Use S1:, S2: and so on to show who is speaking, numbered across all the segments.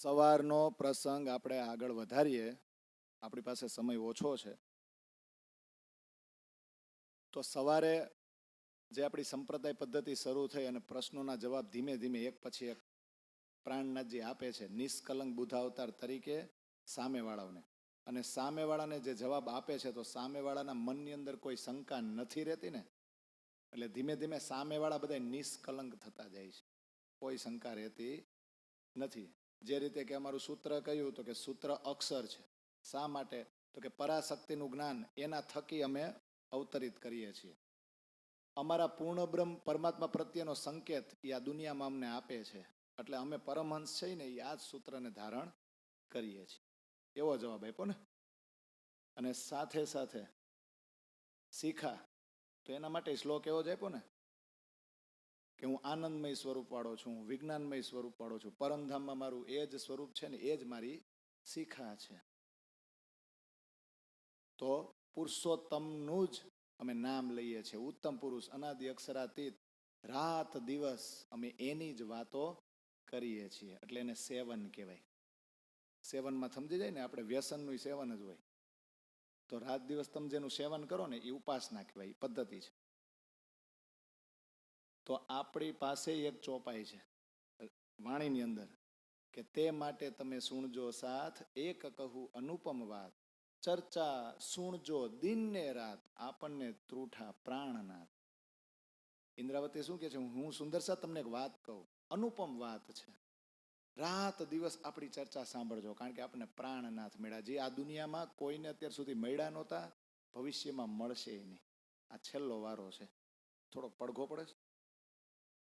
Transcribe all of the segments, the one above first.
S1: સવારનો પ્રસંગ આપણે આગળ વધારીએ. આપણી પાસે સમય ઓછો છે, તો સવારે જે આપણી સંપ્રદાય પદ્ધતિ શરૂ થઈ અને પ્રશ્નોના જવાબ ધીમે ધીમે એક પછી એક પ્રાણનાથજી આપે છે નિષ્કલંક બુદ્ધ અવતાર તરીકે સામેવાળાઓને. અને સામેવાળાને જે જવાબ આપે છે તો સામેવાળાના મનની અંદર કોઈ શંકા નથી રહેતી ને, એટલે ધીમે ધીમે સામેવાળા બધા નિષ્કલંક થતા જાય છે, કોઈ શંકા રહેતી નથી. જે રીતે કે અમારું સૂત્ર કહ્યું તો કે સૂત્ર અક્ષર છે. શા માટે? તો કે પરાશક્તિનું જ્ઞાન એના થકી અમે અવતરિત કરીએ છીએ. અમારા પૂર્ણ બ્રહ્મ પરમાત્મા પ્રત્યેનો સંકેત એ આ દુનિયામાં અમને આપે છે, એટલે અમે પરમહંસ છે ને એ આ જ સૂત્રને ધારણ કરીએ છીએ. એવો જવાબ આપ્યો ને. અને સાથે સાથે શીખા તો એના માટે શ્લોક એવો જ આપ્યો ને કે હું આનંદમય સ્વરૂપ વાળો છું, હું વિજ્ઞાનમય સ્વરૂપ વાળો છું, પરમધામમાં મારું એ જ સ્વરૂપ છે ને એ જ મારી શીખા છે. તો પુરુષોત્તમનું જ અમે નામ લઈએ છીએ. ઉત્તમ પુરુષ, અનાદિ અક્ષરાતીત, રાત દિવસ અમે એની જ વાતો કરીએ છીએ, એટલે એને સેવન કહેવાય. સેવનમાં સમજી જાય ને, આપણે વ્યસનનું સેવન જ હોય. તો રાત દિવસ તમે જેનું સેવન કરો ને એ ઉપાસના કહેવાય, પદ્ધતિ છે. તો આપણી પાસે એક ચોપાઈ છે વાણીની અંદર કે તે માટે તમે સુણજો સાથ, એક કહું અનુપમ વાત, ચર્ચા સુણજો દિન ને રાત, આપણને ત્રુઠા પ્રાણનાથ. ઇન્દ્રાવતી શું કે છે? હું સુંદર સા તમને એક વાત કહું, અનુપમ વાત છે. રાત દિવસ આપણી ચર્ચા સાંભળજો, કારણ કે આપણને પ્રાણનાથ મળ્યા, જે આ દુનિયામાં કોઈને અત્યાર સુધી મળ્યા નહોતા, ભવિષ્યમાં મળશે નહીં. આ છેલ્લો વારો છે. થોડો પડઘો પડે છે,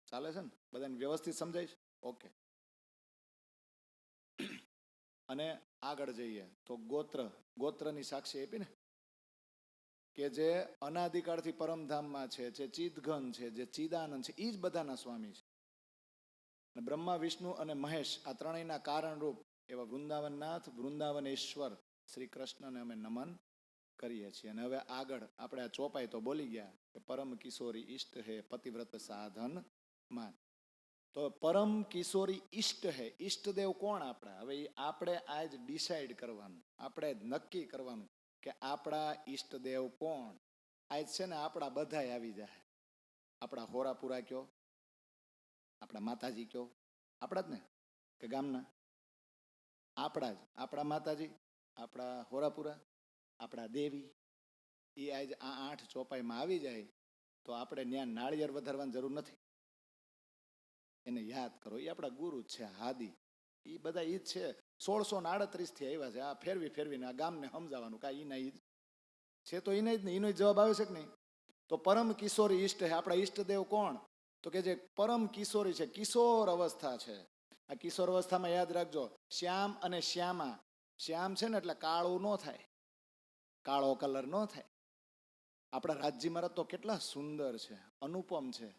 S1: ચાલે છે ને? બધાને વ્યવસ્થિત સમજાય છે? ઓકે. અને આગળ જઈએ તો ગોત્રની સાક્ષી આપી ને કે જે અનાદિકાળથી પરમધામમાં છે, જે ચિદઘન છે, જે ચિદાનંદ છે, એ જ બધાના સ્વામી છે. બ્રહ્મા, વિષ્ણુ અને મહેશ આ ત્રણેયના કારણરૂપ એવા વૃંદાવનનાથ, વૃંદાવનેશ્વર શ્રી કૃષ્ણને અમે નમન કરીએ છીએ. અને હવે આગળ આપણે આ ચોપાઈ તો બોલી ગયા કે પરમ કિશોરી ઈષ્ટ હે પતિવ્રત સાધન માં. તો પરમ કિશોરી ઈષ્ટ હે, ઈષ્ટદેવ કોણ આપણા? હવે આપણે આજ ડિસાઈડ કરવાનું, આપણે નક્કી કરવાનું કે આપણા ઈષ્ટદેવ કોણ. આજ છે ને આપણા બધાય આવી જાય. આપણા હોરાપુરા કયો, આપણા માતાજી કયો, આપણા જ ને કે ગામના? આપણા જ, આપણા માતાજી, આપણા હોરાપુરા, આપણા દેવી. એ આજ આ 8 ચોપાઈમાં આવી જાય તો આપણે ત્યાં નાળિયેર વધારવાની જરૂર નથી. એને યાદ કરો, એ આપણા ગુરુ જ છે, હાદી. એ બધા ઈ જ છે. 1638 થી આવ્યા છે. આ ફેરવીને આ ગામને સમજાવવાનું કાંઈ ઈના ઈ છે, તો એને જ નહીં, એનો જવાબ આવે છે કે નહીં? તો પરમ કિશોરી ઈષ્ટ હે, આપણા ઈષ્ટદેવ કોણ? તો કે જે પરમ કિશોરી છે, કિશોર અવસ્થા છે. આ કિશોર અવસ્થામાં યાદ રાખજો, શ્યામ અને શ્યામા. શ્યામ છે ને એટલે કાળું ન થાય, કાળો કલર ન થાય. આપણા રાજ્ય મહારાજ તો કેટલા સુંદર છે, અનુપમ છે.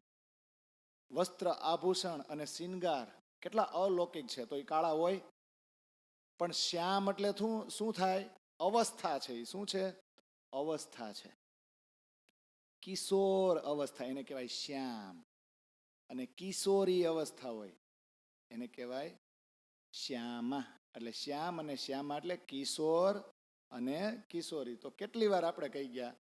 S1: વસ્ત્ર, આભૂષણ અને શિંગાર કેટલા અલૌકિક છે, તો એ કાળા હોય. પણ શ્યામ એટલે શું થાય? અવસ્થા છે. એ શું છે? અવસ્થા છે. કિશોર અવસ્થા એને કહેવાય શ્યામ, અને કિશોરી અવસ્થા હોય એને કહેવાય શ્યામા. એટલે શ્યામ અને શ્યામા એટલે કિશોર અને કિશોરી. તો કેટલી વાર આપણે કહી ગયા?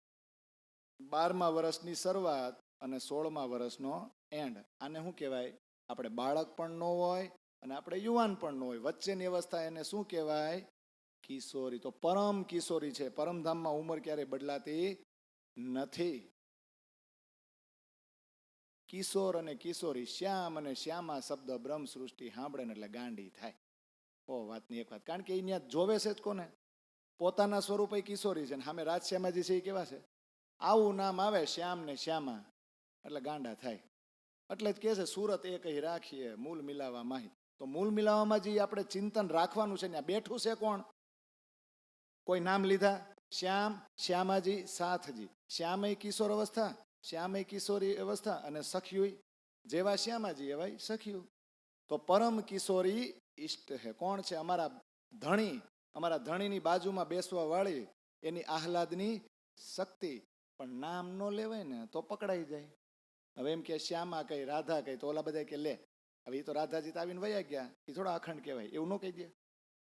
S1: 12મા વર્ષની શરૂઆત અને 16મા વર્ષનો એન્ડ. આને શું કહેવાય? આપણે બાળક પણ ન હોય અને આપણે યુવાન પણ ન હોય, વચ્ચેની અવસ્થા એને શું કહેવાય? કિશોરી. તો પરમ કિશોરી છે. પરમધામમાં ઉંમર ક્યારે બદલાતી નથી. કિશોર અને કિશોરી, શ્યામ અને શ્યામા શબ્દ બ્રહ્મ સૃષ્ટિ સાંભળે ને એટલે ગાંડી થાય. ઓ વાતની એક વાત, કારણ કે એ ત્યાં જોવે છે જ કોને? પોતાના સ્વરૂપે કિશોરી છે, ને સામે રાજશ્યામાજી છે એ કેવા છે? આવું નામ આવે શ્યામ ને શ્યામા એટલે ગાંડા થાય. એટલે જ કે છે સુરત એક અહીં રાખીએ, મૂલ મિલાવા માહી. તો મૂલ મિલાવામાં જે આપણે ચિંતન રાખવાનું છે ત્યાં બેઠું છે કોણ? કોઈ નામ લીધા? શ્યામ, શ્યામાજી, સાથજી. શ્યામય કિશોર અવસ્થા, શ્યામય કિશોરી અવસ્થા, અને સખ્યું જેવા શ્યામાજી એવા સખ્યું. તો પરમ કિશોરી ઈષ્ટ હે કોણ છે? અમારા ધણી, અમારા ધણીની બાજુમાં બેસવા વાળી એની આહલાદની શક્તિ. પણ નામ ન લેવાય ને તો પકડાઈ જાય. હવે એમ કે શ્યામા કઈ, રાધા કઈ, તો ઓલા બધા કે લે હવે એ તો રાધાજી તો આવીને વયા ગયા, એ થોડા અખંડ કહેવાય, એવું ન કહી દે.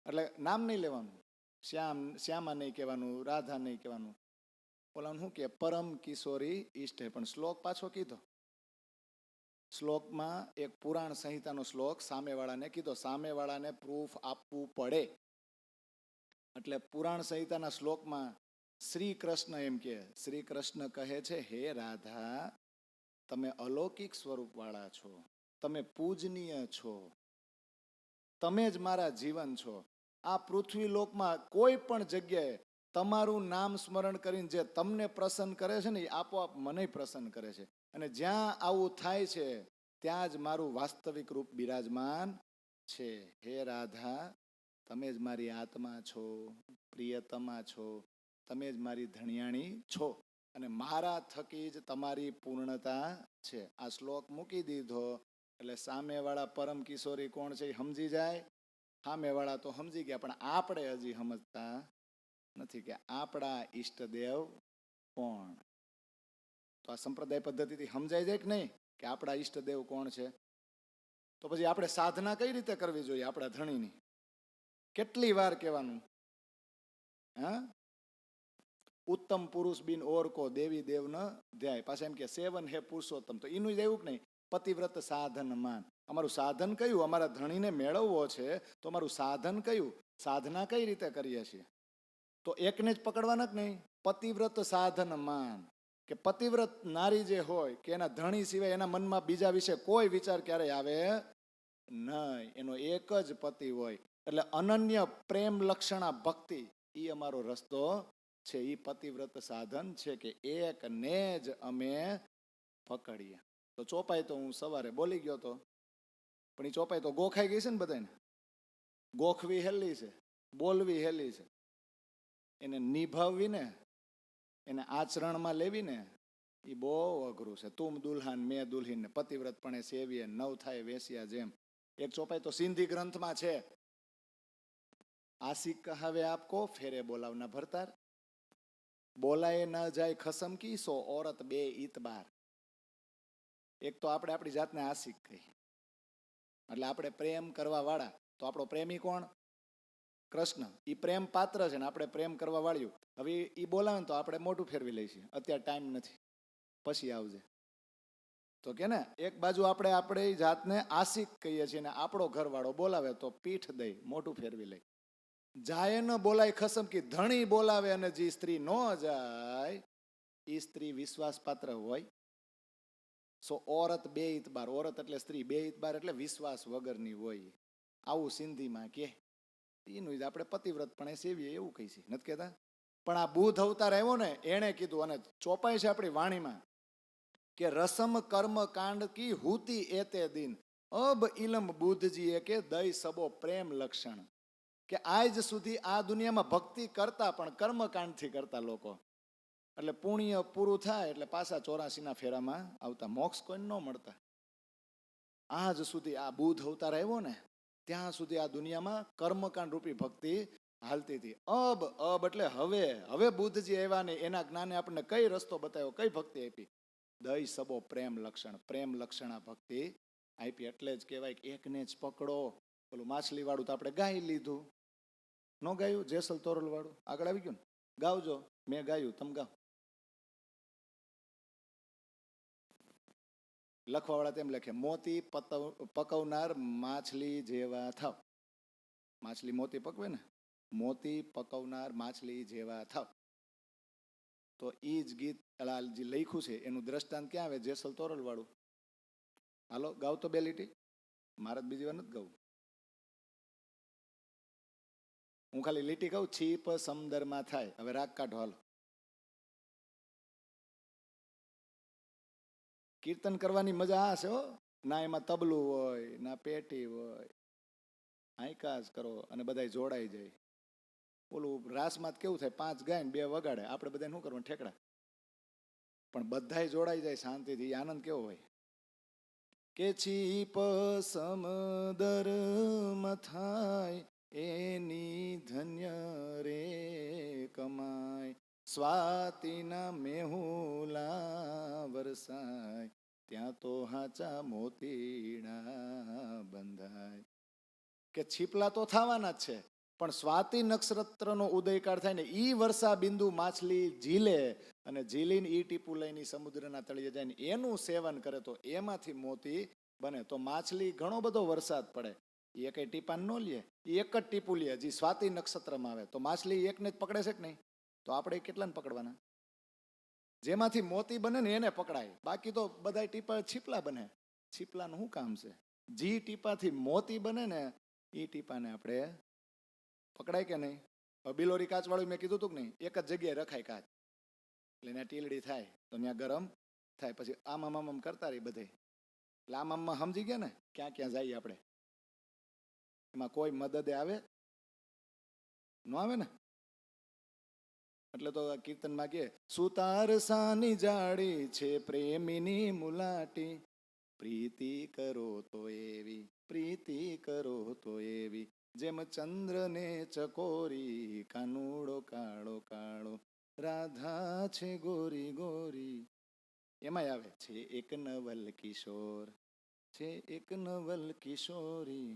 S1: એટલે નામ નહીં લેવાનું, શ્યામા નહીં કહેવાનું, રાધા નહીં કહેવાનું. ઓલાનું શું કે પરમ કિશોરી ઈષ્ટ હે. પણ શ્લોક પાછો કીધો. શ્લોકમાં એક પુરાણ સંહિતાનો શ્લોક સામેવાળાને કીધો, સામેવાળાને પ્રૂફ આપવું પડે. એટલે પુરાણ સંહિતાના શ્લોકમાં શ્રી કૃષ્ણ એમ કે, શ્રી કૃષ્ણ કહે છે, હે રાધા, તમે અલૌકિક સ્વરૂપ વાળા છો, તમે પૂજનીય છો, તમે જ મારા જીવન છો. આ પૃથ્વી લોકમાં કોઈ પણ જગ્યાએ તમારું નામ સ્મરણ કરીને જે તમને પ્રસન્ન કરે છે ને, એ આપોઆપ મને પ્રસન્ન કરે છે. અને જ્યાં આવું થાય છે ત્યાં જ મારું વાસ્તવિક રૂપ બિરાજમાન છે. હે રાધા, તમે જ મારી આત્મા છો, પ્રિયતમા છો, તમે જ મારી ધણિયાણી છો, અને મારા થકી જ તમારી પૂર્ણતા છે. આ શ્લોક મૂકી દીધો એટલે સામેવાળા પરમ કિશોરી કોણ છે એ સમજી જાય. સામેવાળા તો સમજી ગયા, પણ આપણે હજી સમજતા નથી કે આપણા ઈષ્ટદેવ કોણ. તો આ સંપ્રદાય પદ્ધતિથી સમજાય જાય કે નહીં કે આપણા ઈષ્ટદેવ કોણ છે? તો પછી આપણે સાધના કઈ રીતે કરવી જોઈએ આપણા ધણીની? કેટલી વાર કહેવાનું? હા, ઉત્તમ પુરુષ બિન ઓર કો દેવી દેવ ન ધ્યાય. પાછા એમ કે સેવન હે પુરુષોત્તમ. તો એનું જ એવું કે નહીં, પતિવ્રત સાધન માન. અમારું સાધન કયું? અમારા ધણીને મેળવવો છે તો અમારું સાધન કયું? સાધના કઈ રીતે કરીએ છીએ? તો એકને જ પકડવાના જ નહીં, પતિવ્રત સાધન માન. કે પતિવ્રત નારી જે હોય કે એના ધણી સિવાય એના મનમાં બીજા વિશે કોઈ વિચાર ક્યારેય આવે નહીં, એનો એક જ પતિ હોય. એટલે અનન્ય પ્રેમ લક્ષણા ભક્તિ, એ અમારો રસ્તો છે. એ પતિવ્રત સાધન છે કે એકને જ અમે પકડીએ. તો ચોપાઈ તો હું સવારે બોલી ગયો તો, પણ એ ચોપાઈ તો ગોખાઈ ગઈ છે ને બધાને. ગોખવી હેલી છે, બોલવી હેલી છે, એને નિભાવવી ને એને આચરણમાં લેવી ને એ બહુ અઘરું છે. તુમ દુલ્હન મેં દુલ્હીન, પતિવ્રત પણ સેવીએ, નવ થાય વેસ્યા જેમ. એક ચોપાઈ તો સિંધી ગ્રંથમાં છે, આશિક કહાવે આપકો ફેરે બોલાવના ભરતાર, બોલાય ન જાય ખસમ કી સો ઓરત બે ઈતબાર. એક તો આપણે આપણી જાતને આશિક કહી, એટલે આપણે પ્રેમ કરવા વાળા. તો આપણો પ્રેમી કોણ? કૃષ્ણ. એ પ્રેમ પાત્ર છે ને આપણે પ્રેમ કરવા વાળ્યું. હવે એ બોલાવે ને તો આપણે મોઢું ફેરવી લઈશું, અત્યારે ટાઈમ નથી, પછી આવજે. તો કે ને એક બાજુ આપણે આપણી જાતને આશિક કહીએ છીએ ને આપણો ઘરવાળો બોલાવે તો પીઠ દઈ મોઢું ફેરવી લઈ. જાય ન બોલાય ખસમ કી, ધણી બોલાવે અને જે સ્ત્રી ન જાય એ સ્ત્રી વિશ્વાસ પાત્ર હોય. સો ઓરત બે ઈતબાર. ઓરત એટલે સ્ત્રી, બે ઈતબાર એટલે વિશ્વાસ વગરની હોય. આવું સિંધીમાં કે એનું આપણે પતિવ્રત પણ સેવીએ એવું કહી છે, નથી કહેતા? પણ આ બુધ અવતાર આવ્યો ને એણે કીધું, અને ચોપાઈ છે આપણી વાણીમાં કે રસમ કર્મ કાંડ કી હુતી એતે દિન અબ ઇલમ બુદ્ધજીએ કે દઈ સબો પ્રેમ લક્ષણ. કે આજ સુધી આ દુનિયામાં ભક્તિ કરતા પણ કર્મકાંડથી કરતા લોકો. એટલે પુણ્ય પૂરું થાય એટલે પાછા 84ના ફેરામાં આવતા, મોક્ષ કોઈ ન મળતા. આજ સુધી આ બુધ અવતાર આવ્યો ને ત્યાં સુધી આ દુનિયામાં કર્મકાંડ રૂપી ભક્તિ હાલતી હતી. અબ એટલે હવે બુદ્ધજી આવ્યા ને એના જ્ઞાને આપણને કઈ રસ્તો બતાવ્યો, કઈ ભક્તિ આપી? દઈ સબો પ્રેમ લક્ષણ, પ્રેમ લક્ષણા ભક્તિ આપી. એટલે જ કહેવાય કે એકને જ પકડો. પેલું માછલી વાળું તો આપણે ગાઈ લીધું, ન ગાયું? જેસલ તોરલ વાળું આગળ આવી ગયું ને, ગાવજો. મેં ગાયું, તમે ગાવ. લખવાવાળા તેમ લખે, મોતી પકવનાર માછલી જેવા થાવ. માછલી મોતી પકવે ને, મોતી પકવનાર માછલી જેવા થાવ. તો એ જ ગીત જે લખ્યું છે એનું દ્રષ્ટાંત ક્યાં આવે? જેસલ તોરલ વાળું. હાલો ગાવ તો બે લીટી. મારે બીજી વાર નથી ગાવું, હું ખાલી લીટી કહું. છીપ સમદરમાં થાય. હવે રાગ કાઢો હાલો. કીર્તન કરવાની મજા આ છે હો. ના એમાં તબલું હોય ના પેટી હોય, આયકાજ કરો અને બધા જોડાઈ જાય. ઓલું રાસમાં કેવું થાય, 5 ગાય ને 2 વગાડે, આપણે બધા શું કરવાનું? ઠેકડા. પણ બધા જોડાઈ જાય શાંતિથી, આનંદ કેવો હોય. કે છીપ સમદરમાં થાય એની ધન્ય રે કમાય, સ્વાતિના મેહુલા વરસાય ત્યાં તો હાચા મોતીડા બંધાય. કે છીપલા તો થવાના જ છે, પણ સ્વાતિ નક્ષત્રનો ઉદયકાળ થાય ને ઈ વર્ષા બિંદુ માછલી ઝીલે અને ઝીલીને ઈ ટીપુ લઈને સમુદ્રના તળિયે જાય ને એનું સેવન કરે તો એમાંથી મોતી બને. તો માછલી ઘણો બધો વરસાદ પડે એ કઈ ટીપાન ન લે, એક જ ટીપુ લે. હજી સ્વાતિ નક્ષત્રમાં આવે તો માછલી એકને જ પકડે છે કે નહીં? તો આપણે કેટલાને પકડવાના? જેમાંથી મોતી બને ને એને પકડાય, બાકી તો બધા ટીપા છીપલા બને. છીપલાનું શું કામ છે? જી ટીપાથી મોતી બને ને એ ટીપાને આપણે પકડાય કે નહીં? બિલોરી કાચ વાળું મેં કીધું હતું કે નહીં, એક જ જગ્યાએ રખાય કાચ એટલે ત્યાં ટીલડી થાય તો ત્યાં ગરમ થાય, પછી આમ કરતા રહી બધે એટલે આમ સમજી ગયા ને ક્યાં ક્યાં જઈએ આપણે? એમાં કોઈ મદદે આવે ન આવે ને? એટલે તો કીર્તનમાં કે સુતાર સાની જાડી છે પ્રેમીની મુલાટી, પ્રીતિ કરો તો એવી, પ્રીતિ કરો તો એવી, જેમ ચંદ્રને ચકોરી, કાનુડો કાળો કાળો, રાધા છે ગોરી ગોરી. એમાં આવે છે એક નવલ કિશોર, છે એક નવલ કિશોરી.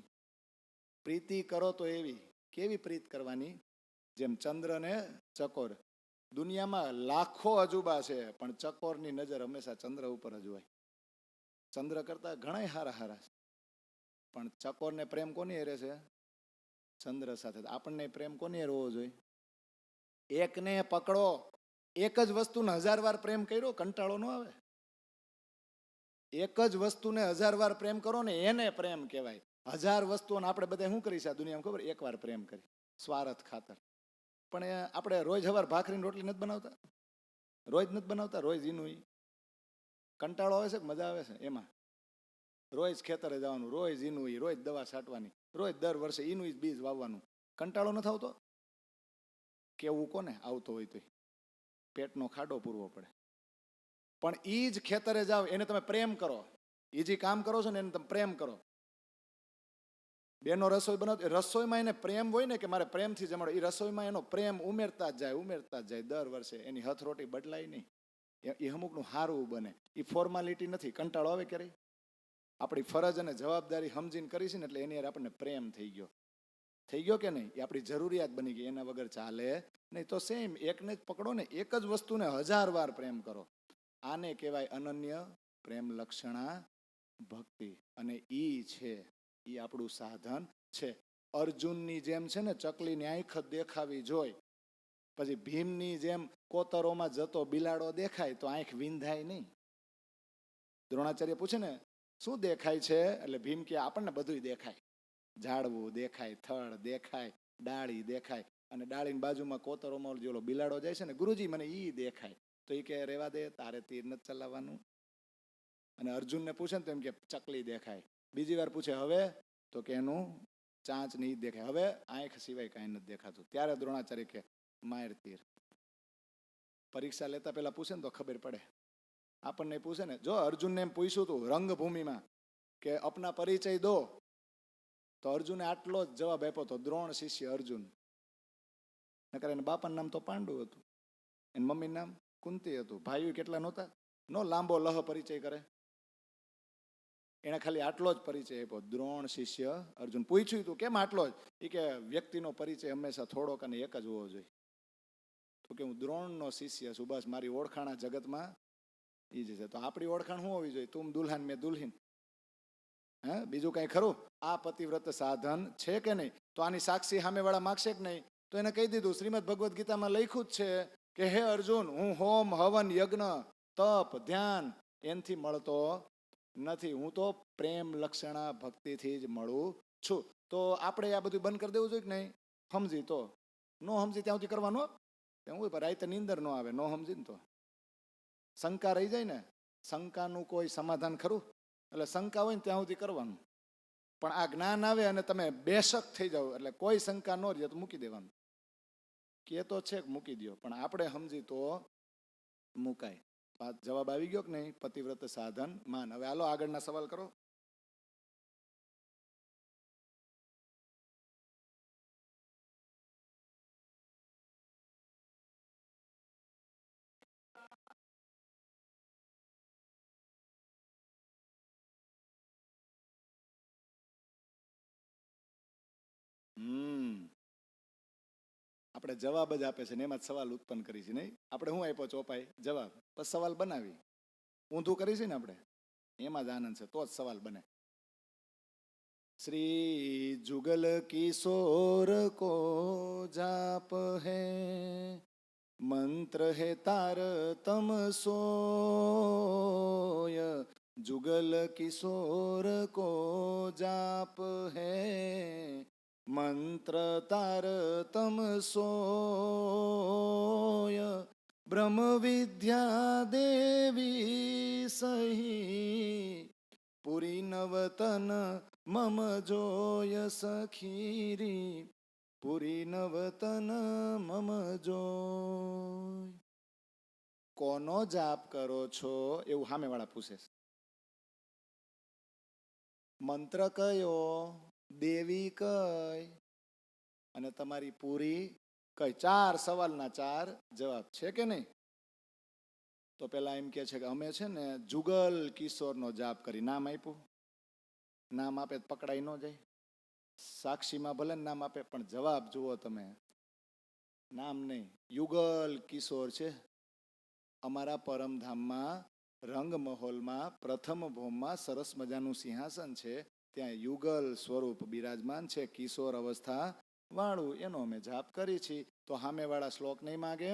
S1: પ્રીતિ કરો તો એવી, કેવી પ્રીત કરવાની? જેમ ચંદ્ર ને ચકોર. દુનિયામાં લાખો અજુબા છે પણ ચકોરની નજર હંમેશા ચંદ્ર ઉપર જ હોય. ચંદ્ર કરતા ઘણા હારા હારા છે, પણ ચકોરને પ્રેમ કોની હારે છે? ચંદ્ર સાથે. આપણને પ્રેમ કોની હારે હોવો જોઈએ? એકને પકડો, એક જ વસ્તુને 1000 વાર પ્રેમ કર્યો કંટાળો ન આવે? એક જ વસ્તુને 1000 વાર પ્રેમ કરો ને એને પ્રેમ કહેવાય. 1000 વસ્તુઓને આપણે બધા શું કરી છે આ દુનિયામાં ખબર? એક વાર પ્રેમ કરી સ્વાર્થ ખાતર. પણ આપણે રોજ સવાર ભાખરીની રોટલી નથી બનાવતા? રોજ નથી બનાવતા? રોજ એનું કંટાળો આવે છે કે મજા આવે છે એમાં? રોજ ખેતરે જવાનું, રોજ એનું રોજ દવા છાંટવાની, રોજ દર વર્ષે એનું બીજ વાવવાનું. કંટાળો નથી આવતો? કેવું કોને આવતો હોય તો પેટનો ખાડો પૂરવો પડે. પણ એ જ ખેતરે જાઓ એને તમે પ્રેમ કરો, એ જે કામ કરો છો ને એને તમે પ્રેમ કરો. બેનો રસોઈ બનાવતી, રસોઈમાં એને પ્રેમ હોય ને કે મારે પ્રેમથી જમાડો, એ રસોઈમાં એનો પ્રેમ ઉમેરતા જ જાય દર વર્ષે. એની હથરોટી બદલાય નહીં, એ અમુકનું સારું બને. એ ફોર્માલિટી નથી. કંટાળો આવે ક્યારે? આપણી ફરજ અને જવાબદારી સમજીને કરીશું ને એટલે એની આપણને પ્રેમ થઈ ગયો કે નહીં? એ આપણી જરૂરિયાત બની ગઈ, એના વગર ચાલે નહીં. તો સેમ એકને જ પકડો ને, એક જ વસ્તુને 1000 વાર પ્રેમ કરો. આને કહેવાય અનન્ય પ્રેમ લક્ષણા ભક્તિ. અને ઈ છે, ઈ આપણું સાધન છે. અર્જુનની જેમ છે ને ચકલીની આંખ દેખાવી જોઈ, પછી ભીમની જેમ કોતરોમાં જતો બિલાડો દેખાય તો આંખ વિંધાય નહીં. દ્રોણાચાર્ય પૂછે ને શું દેખાય છે? એટલે ભીમ કે આપણને બધું દેખાય, ઝાડવું દેખાય, થડ દેખાય, ડાળી દેખાય, અને ડાળીની બાજુમાં કોતરોમાં જેલો બિલાડો જાય છે ને ગુરુજી મને ઈ દેખાય. તો એ કે રેવા દે, તારે તીર નથી ચલાવવાનું. અને અર્જુનને પૂછે ને તો એમ કે ચકલી દેખાય. બીજી વાર પૂછે હવે, તો કે એનું ચાંચ નહીં દેખાય. હવે આંખ સિવાય કાંઈ નથી દેખાતું. ત્યારે દ્રોણાચાર્ય કે માર તીર. પરીક્ષા લેતા પેલા પૂછે ને તો ખબર પડે. આપણને પૂછે ને, જો અર્જુનને એમ પૂછ્યું હતું રંગભૂમિમાં કે અપના પરિચય દો, તો અર્જુને આટલો જ જવાબ આપ્યો હતો, દ્રોણ શિષ્ય અર્જુન. નકર એને બાપાનું નામ તો પાંડુ હતું, એની મમ્મીનું નામ કુંતી હતું, ભાઈઓ કેટલા નહોતા? નો લાંબો લહ પરિચય કરે. એને ખાલી આટલો જ પરિચય આપ્યો, દ્રોણ શિષ્ય અર્જુન. પૂછ્યું તું કેમ આટલો જ? એ કે વ્યક્તિનો પરિચય હંમેશા થોડોક અને એક જ હોવો જોઈએ. તો કે હું દ્રોણનો શિષ્ય છું, બસ મારી ઓળખાણ જગતમાં એ જ છે. તો આપણી ઓળખાણ શું હોવી જોઈએ? તું દુલ્હન મેં દુલ્હીન. હે બીજું કઈ ખરું? આ પતિવ્રત સાધન છે કે નહીં? તો આની સાક્ષી સામેવાળા માગશે કે નહીં? તો એને કહી દીધું, શ્રીમદ ભગવદ્ ગીતામાં લખ્યું જ છે કે હે અર્જુન, હું હોમ હવન યજ્ઞ તપ ધ્યાન એનથી મળતો નથી, હું તો પ્રેમ લક્ષણા ભક્તિથી જ મળું છું. તો આપણે આ બધું બંધ કરી દેવું જોઈએ કે નહીં? સમજી તો નો સમજી ત્યાં સુધી કરવાનું. હું રાતે નીંદર ન આવે, નો સમજી ને તો શંકા રહી જાય ને. શંકાનું કોઈ સમાધાન ખરું? એટલે શંકા હોય ને ત્યાં સુધી કરવાનું. પણ આ જ્ઞાન આવે અને તમે બેશક થઈ જાઓ એટલે કોઈ શંકા ન રહે તો મૂકી દેવાનું. કે તો છે મૂકી દો, પણ આપણે સમજી તો મુકાય. જવાબ આવી ગયો કે નહીં? પતિવ્રત સાધન માન. હવે હાલો આગળના સવાલ કરો. આપણે જવાબ જ આપે છે ને એમાં જ સવાલ ઉત્પન્ન કરી છે નહીં. આપણે શું આપ્યો ચોપાઈ જવાબ, બસ સવાલ બનાવી ઊંધું કરી છે ને આપણે, એમાં જ આનંદ છે, તો જ સવાલ બને. श्री जुगल किशोर को जाप है, मंत्र है तार तम सोय. जुगल किशोर को जाप है, मंत्र तार तम सोय. ब्रह्म विद्या देवी सही, पुरी नवतन मम जोय सखीरी, પુરી નવતન મમ જોય. કોનો જાપ કરો છો એવું સામેવાળા પૂછે છે. મંત્ર કયો, દેવી કઈ અને તમારી પૂરી કઈ, 4 સવાલના 4 જવાબ છે કે નહીં. તો પેલા એમ કે છે કે અમે છે ને જુગલ કિશોરનો જાપ કરી, નામ આપ્યું, નામ આપે પકડાઈ ન જાય. સાક્ષીમાં ભલે નામ આપે પણ જવાબ જુઓ તમે, નામ નહીં, યુગલ કિશોર છે. અમારા પરમધામમાં રંગ મહોલમાં પ્રથમ ભોમમાં સરસ મજાનું સિંહાસન છે, ત્યાં યુગલ સ્વરૂપ બિરાજમાન છે, કિશોર અવસ્થા વાળું, એનો અમે જાપ કરી છે. તો સામેવાળા શ્લોક નહીં માગે,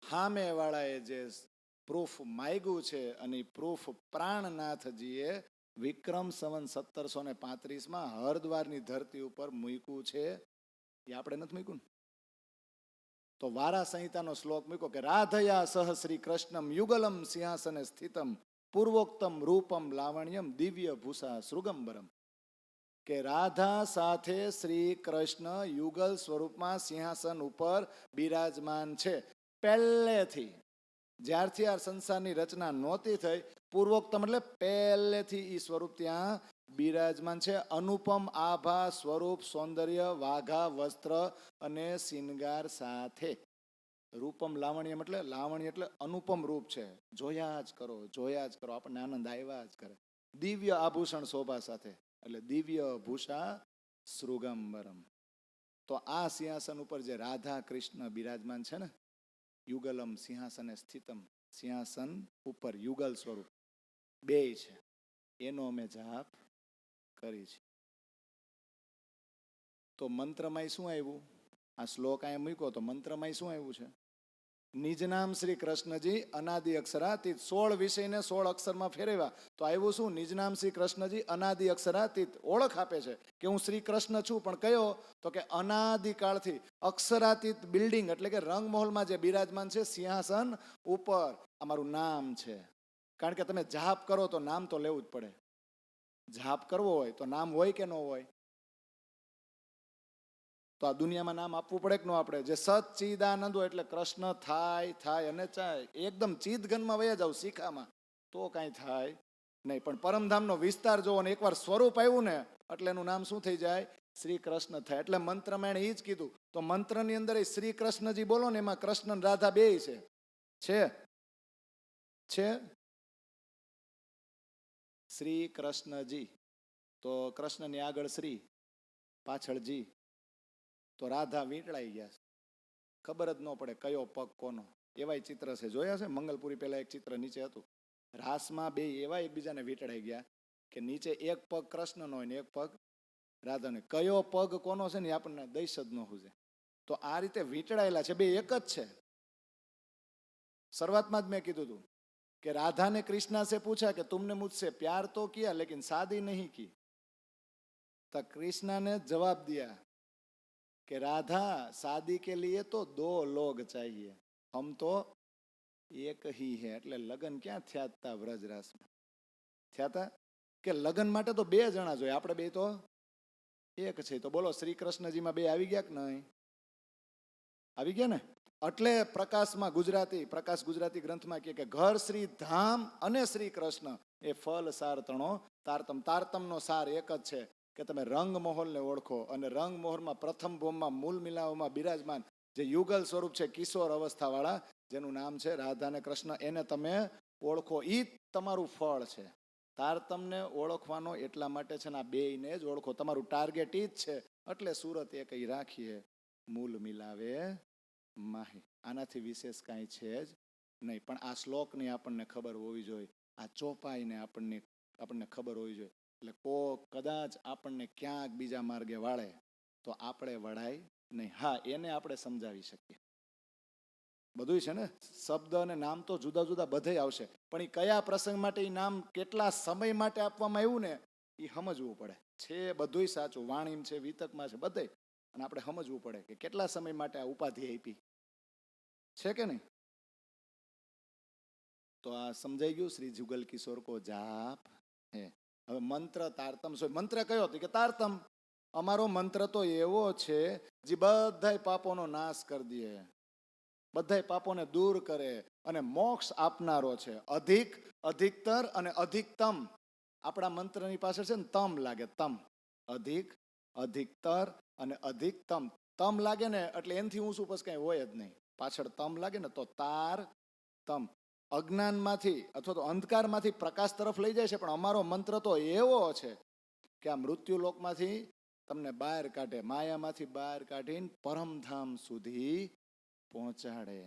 S1: સામેવાળાએ જે પ્રૂફ માગ્યું છે અને પ્રૂફ પ્રાણનાથજીએ વિક્રમ સંવત 1735 હરદ્વારની ધરતી ઉપર મૂક્યું છે, એ આપણે નથી મૂક્યું ને. તો વારા સંહિતાનો શ્લોક મૂક્યો કે રાધયા સહ શ્રી કૃષ્ણમ યુગલમ સિંહાસને સ્થિતમ પૂર્વોક્તમ રૂપમ લાવણ્યમ દિવ્ય ભૂષા સૃગંબરમ. કે રાધા સાથે શ્રી કૃષ્ણ યુગલ સ્વરૂપમાં સિંહાસન ઉપર બિરાજમાન છે. પહેલેથી જ્યારથી આ સંસારની રચના નહોતી થઈ, પૂર્વોક્તમ એટલે પહેલેથી ઈ સ્વરૂપ ત્યાં બિરાજમાન છે. અનુપમ આભા સ્વરૂપ સૌંદર્ય વાઘા વસ્ત્ર અને શિંગાર સાથે. રૂપમ લાવણ્યમ એટલે લાવણ્ય એટલે અનુપમ રૂપ છે, જોયા જ કરો જોયા જ કરો, આપણને આનંદ આવ્યા જ કરે. દિવ્ય આભૂષણ શોભા સાથે એટલે દિવ્ય ભૂષા સૃગંબરમ. તો આ સિંહાસન ઉપર જે રાધા કૃષ્ણ બિરાજમાન છે ને, યુગલમ સિંહાસને સ્થિતમ, સિંહાસન ઉપર યુગલ સ્વરૂપ બે છે, એનો અમે જાપ કરી છે. તો મંત્રમાંય શું આવ્યું, આ શ્લોક અહીંયા મૂક્યો તો મંત્રમાંય શું આવ્યું છે, નિજ નામ શ્રી કૃષ્ણજી અનાદિ અક્ષરાતીત. 16 વિષયને 16 અક્ષરમાં ફેરવ્યા તો આવ્યું શું, નિજ નામ શ્રી કૃષ્ણજી અનાદિ અક્ષરાતીત. ઓળખ આપે છે કે હું શ્રી કૃષ્ણ છું, પણ કયો, તો કે અનાદિકાળથી અક્ષરાતીત બિલ્ડિંગ એટલે કે રંગમહોલમાં જે બિરાજમાન છે સિંહાસન ઉપર અમારું નામ છે. કારણ કે તમે જાપ કરો તો નામ તો લેવું જ પડે. જાપ કરવો હોય તો નામ હોય કે ન હોય. તો આ દુનિયામાં નામ આપવું પડે કે ન આપણે. જે સચ્ચિદાનંદ હોય એટલે કૃષ્ણ થાય અને ચાય એકદમ ચિદઘનમાં વયા જાવ શિખામાં તો કાંઈ થાય નહીં. પણ પરમધામનો વિસ્તાર જોવો ને એકવાર સ્વરૂપ આવ્યું ને એટલે એનું નામ શું થઈ જાય, શ્રી કૃષ્ણ થાય. એટલે મંત્રમાં એણે એ જ કીધું. તો મંત્રની અંદર શ્રી કૃષ્ણજી બોલો ને એમાં કૃષ્ણ રાધા બે છે. શ્રી કૃષ્ણજી તો કૃષ્ણની આગળ શ્રી, પાછળ જી. તો રાધા વીંટળાઈ ગયા, ખબર જ ન પડે કયો પગ કોનો. એવાય ચિત્ર છે, જોયા છે મંગલપુરી પહેલા એક ચિત્ર નીચે હતું. રાસમાં બે એવા એકબીજાને વીંટળાઈ ગયા કે નીચે એક પગ કૃષ્ણનો હોય ને એક પગ રાધાનો. કયો પગ કોનો છે ને આપણને દઈશ જ ન હુજે. તો આ રીતે વીંટળાયેલા છે, બે એક જ છે. શરૂઆતમાં જ મેં કીધું હતું કે राधा ने कृष्णा से पूछा कि तुमने मुझसे प्यार तो किया लेकिन शादी नहीं की. तो कृष्णा ने जवाब दिया कि राधा शादी के लिए तो 2 लोग चाहिए, हम तो एक ही है. એટલે લગ્ન ક્યાં થયા હતા વ્રજરાસમાં, થયા હતા કે લગ્ન માટે તો 2 જણા જોઈએ, આપણે બે તો એક છે. તો બોલો શ્રી કૃષ્ણજીમાં 2 આવી ગયા કે નહીં? આવી ગયા ને. એટલે પ્રકાશમાં પ્રકાશ ગુજરાતી ગ્રંથમાં કે ઘર શ્રી ધામ અને શ્રી કૃષ્ણ એ ફલ સાર તણો તારતમ. તારતમનો સાર એક જ છે કે તમે રંગ મહોલને ઓળખો અને રંગ મહોલમાં પ્રથમ ભોમમાં મૂળ મિલાવમાં બિરાજમાન જે યુગલ સ્વરૂપ છે કિશોર અવસ્થાવાળા જેનું નામ છે રાધા અને કૃષ્ણ, એને તમે ઓળખો. ઈ જ તમારું ફળ છે. તારતમને ઓળખવાનો એટલા માટે છે ને આ બેયને જ ઓળખો. તમારું ટાર્ગેટ ઈ જ છે એટલે સુરત એક રાખીએ મૂલ મિલાવે માહી. આનાથી વિશેષ કાંઈ છે જ નહીં. પણ આ શ્લોકની આપણને ખબર હોવી જોઈએ, આ ચોપાઈને આપણને ખબર હોવી જોઈએ. એટલે કદાચ આપણને ક્યાંક બીજા માર્ગે વાળે તો આપણે વળાય નહીં. હા, એને આપણે સમજાવી શકીએ. બધું છે ને, શબ્દ અને નામ તો જુદા જુદા બધે આવશે, પણ એ કયા પ્રસંગ માટે એ નામ કેટલા સમય માટે આપવામાં આવ્યું ને એ સમજવું પડે. છે બધું સાચું, વાણીમ છે, વિતકમાં છે, બધે. અને આપણે સમજવું પડે કે કેટલા સમય માટે આ ઉપાધિ આપી છે કે નહીં. તો આ સમજાઈ ગયું. શ્રી જુગલ કિશોર કો જાપ હે. હવે મંત્ર તારતમ. મંત્ર કયો હતો? કે તારતમ. અમારો મંત્ર તો એવો છે જે બધા પાપોનો નાશ કરી દે, બધા પાપોને દૂર કરે અને મોક્ષ આપનારો છે. અધિક, અધિકતર અને અધિકતમ. આપણા મંત્રની પાછળ છે ને તમ લાગે, તમ. અધિક, અધિકતર અને અધિકતમ. તમ લાગે ને એટલે એનાથી ઊંચું પછી કઈ હોય જ નહીં. પાછળ તમ લાગે ને તો તાર તમ. અજ્ઞાનમાંથી અથવા તો અંધકારમાંથી પ્રકાશ તરફ લઈ જાય છે. પણ અમારો મંત્ર તો એવો છે કે આ મૃત્યુલોકમાંથી તમને બહાર કાઢે, માયામાંથી બહાર કાઢીને પરમધામ સુધી પહોંચાડે.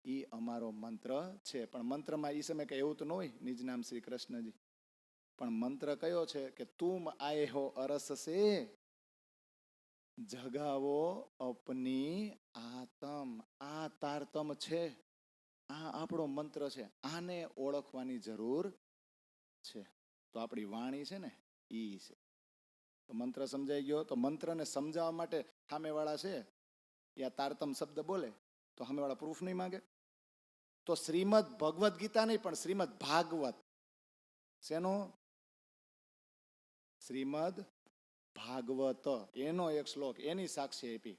S1: એ અમારો મંત્ર છે. પણ મંત્રમાં એ સમય કઈ એવું તો ન હોય, નિજ નામ શ્રી કૃષ્ણજી. પણ મંત્ર કયો છે કે તુમ આએ હો અરસ સે જગાવો અપની આતમ. આ તારતમ છે, આ આપણો મંત્ર છે. આને ઓળખવાની જરૂર છે. તો આપણી વાણી છે ને ઈ છે. તો મંત્ર સમજાઈ ગયો. તો મંત્રને સમજાવવા માટે સામેવાળા છે યા તારતમ શબ્દ બોલે તો સામેવાળા પ્રૂફ નહીં માંગે. તો શ્રીમદ ભગવદ્ ગીતા નહીં પણ શ્રીમદ ભાગવત. શેનો? શ્રીમદ ભાગવત. એનો એક શ્લોક એની સાક્ષી આપી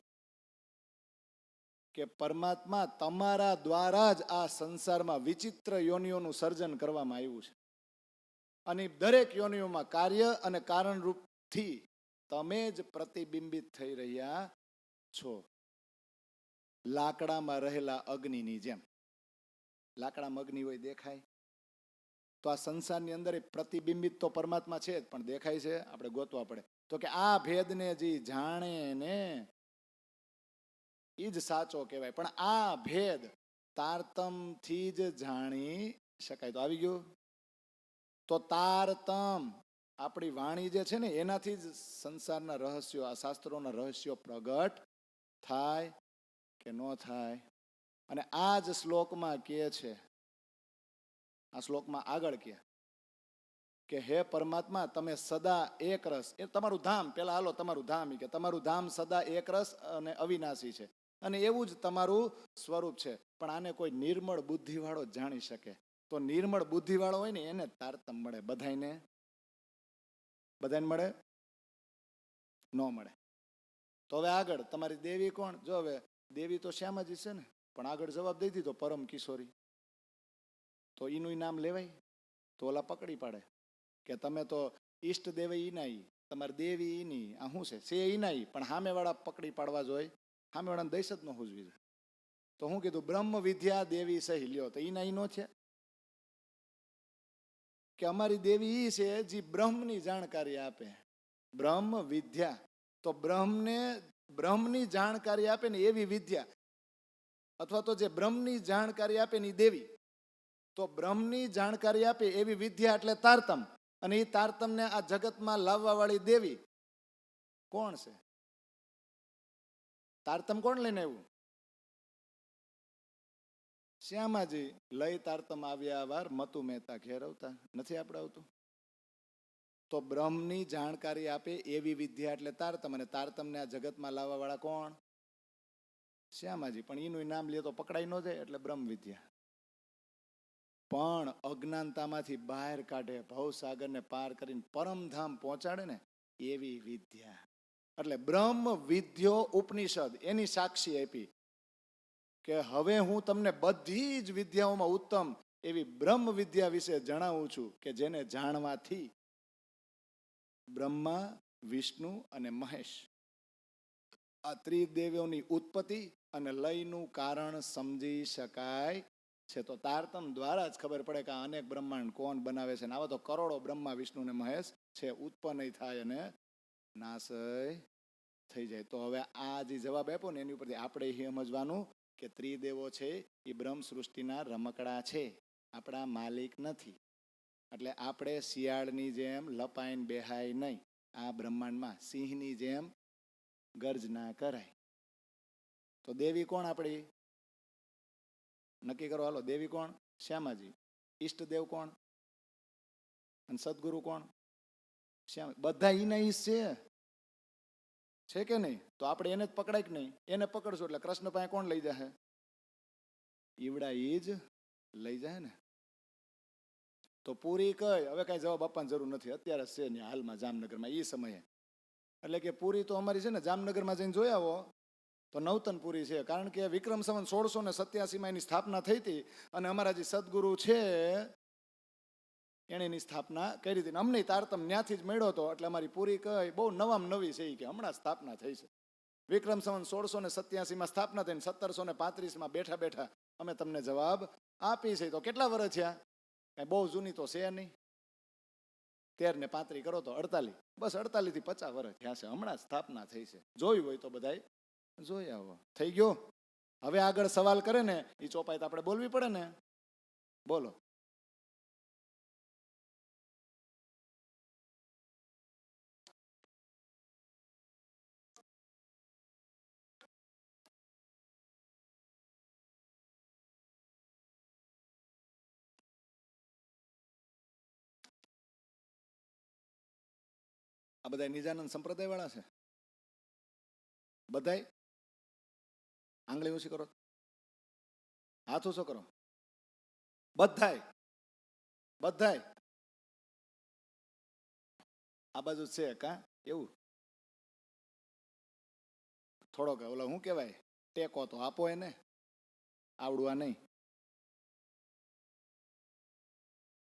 S1: કે પરમાત્મા તમારા દ્વારા જ આ સંસારમાં વિચિત્ર યોનિઓનું સર્જન કરવામાં આવ્યું છે. અને દરેક યોનિઓમાં કાર્ય અને કારણ રૂપથી તમે જ પ્રતિબિંબિત થઈ રહ્યા છો. લાકડામાં રહેલા અગ્નિની જેમ. લાકડામાં અગ્નિ હોય દેખાય? તો આ સંસારની અંદર પ્રતિબિંબિત તો પરમાત્મા છે જ, પણ દેખાય છે? આપણે ગોતવા પડે. તો કે આ ભેદને જે જાણે ને એ જ સાચો કહેવાય. પણ આ ભેદ તારતમથી જ જાણી શકાય. તો આવી ગયું. તો તારતમ આપણી વાણી જે છે ને એનાથી જ સંસારના રહસ્યો, આ શાસ્ત્રોના રહસ્યો પ્રગટ થાય કે ન થાય. અને આ જ શ્લોકમાં કહે છે, આ શ્લોકમાં આગળ કે હે પરમાત્મા તમે સદા એક રસ. એ તમારું ધામ, પેલા હાલો તમારું ધામ, કે તમારું ધામ સદા એક રસ અને અવિનાશી છે અને એવું જ તમારું સ્વરૂપ છે. પણ આને કોઈ નિર્મળ બુદ્ધિવાળો જાણી શકે. તો નિર્મળ બુદ્ધિવાળો હોય ને એને તારતમ મળે. બધાને મળે? ન મળે. તો હવે આગળ તમારી દેવી કોણ? જો હવે દેવી તો શ્યામાજી છે ને, પણ આગળ જવાબ દઈ દીધો પરમ કિશોરી. તો એનું નામ લેવાય? તો ઓલા પકડી પાડે કે તમે તો ઈષ્ટ દેવે ઈનાઈ, તમારી દેવી ઈની, આ શું છે ઈનાઈ. પણ સામેવાળા પકડી પાડવા જોઈએ, સામેવાળાને દઈશ જ ન હુજવી જોઈએ. તો હું કીધું બ્રહ્મ વિદ્યા દેવી સહી લ્યો. તો ઈના ઈનો છે કે અમારી દેવી ઈ છે જે બ્રહ્મની જાણકારી આપે. બ્રહ્મ વિદ્યા. તો બ્રહ્મની જાણકારી આપે ને એવી વિદ્યા, અથવા તો જે બ્રહ્મની જાણકારી આપે ને એ દેવી. તો બ્રહ્મની જાણકારી આપે એવી વિદ્યા એટલે તારતમ. અને એ તારતમને આ જગતમાં લાવવા વાળી દેવી કોણ છે? તારતમ કોણ લઈને આવ્યું? શ્યામાજી. લઈ તારતમ આવ્યા વાર મતુ મહેતા ઘેરવતા. નથી આપણે આવતું? તો બ્રહ્મની જાણકારી આપે એવી વિદ્યા એટલે તારતમ. અને તારતમને આ જગતમાં લાવવા વાળા કોણ? શ્યામાજી. પણ એનું નામ લે તો પકડાઈ ન જાય એટલે બ્રહ્મ વિદ્યા. પણ અજ્ઞાનતામાંથી બહાર કાઢે, ભવસાગરને પાર કરીને પરમધામ પહોંચાડે ને એવી વિદ્યા. એટલે બ્રહ્મ વિદ્યો ઉપનિષદ એની સાક્ષી આપી કે હવે હું તમને બધી જ વિદ્યાઓમાં ઉત્તમ એવી બ્રહ્મ વિદ્યા વિશે જણાવું છું કે જેને જાણવાથી બ્રહ્મા, વિષ્ણુ અને મહેશ આ ત્રિદેવીઓની ઉત્પત્તિ અને લયનું કારણ સમજી શકાય છે. તો તારતમ દ્વારા જ ખબર પડે કે આ અનેક બ્રહ્માંડ કોણ બનાવે છે. આવા તો કરોડો બ્રહ્મા, વિષ્ણુ અને મહેશ છે. ઉત્પન્ન થાય અને નાશ થઈ જાય. તો હવે આ જે જવાબ આપ્યો ને એની ઉપરથી આપણે એ સમજવાનું કે ત્રિદેવો છે એ બ્રહ્મ સૃષ્ટિના રમકડા છે, આપણા માલિક નથી. એટલે આપણે શિયાળની જેમ લપાઈને બેહાય નહીં, આ બ્રહ્માંડમાં સિંહની જેમ ગર્જના કરાય. તો દેવી કોણ આપણી? નક્કી કરો હાલો. દેવી કોણ? શ્યામાજી. ઈષ્ટદેવ કોણ? અને સદગુરુ કોણ? શ્યામ. બધા ઈના ઈશ છે કે નહીં? તો આપણે એને જ પકડાય કે નહીં? એને પકડશું એટલે કૃષ્ણ પાસે કોણ લઈ જાય? ઈવડા ઈ જ લઈ જાય ને. તો પૂરી કઈ હવે કઈ જવાબ આપવાની જરૂર નથી, અત્યારે છે ને હાલમાં જામનગરમાં એ સમયે. એટલે કે પૂરી તો અમારી છે ને જામનગરમાં જઈને જોઈ આવો તો નવતનપુરી છે. કારણ કે વિક્રમ સંવત 1687માં એની સ્થાપના થઈ હતી અને અમારા જે સદગુરુ છે એને એની સ્થાપના કરી હતી. અમને તારતમ ન્યાથી જ મળ્યો હતો. એટલે અમારી પૂરી કઈ બહુ નવામ નવી છે કે હમણાં સ્થાપના થઈ છે. વિક્રમ સંવત 1687માં સ્થાપના થઈને 1735માં બેઠા બેઠા અમે તમને જવાબ આપી છે. તો કેટલા વર્ષ થયા? કઈ બહુ જૂની તો છે નહીં. 13 ને 35 કરો તો 48, બસ 48 થી 50 વર્ષ થયા છે. હમણાં સ્થાપના થઈ છે. જોયું હોય તો બધાય જોઈ આવો. થઈ ગયો. હવે આગળ સવાલ કરે ને એ ચોપાઈ તો આપણે બોલવી પડે ને. બોલો. આ બધા નિજાનંદ સંપ્રદાય વાળા છે બધાય? આંગળી ઊંચી કરો, હાથ ઊંચો કરો. બધાય બધાય આ બાજુ છે કા? એવું થોડોક ઓલા શું કહેવાય ટેકો તો આપો એને, આવડવા નહીં.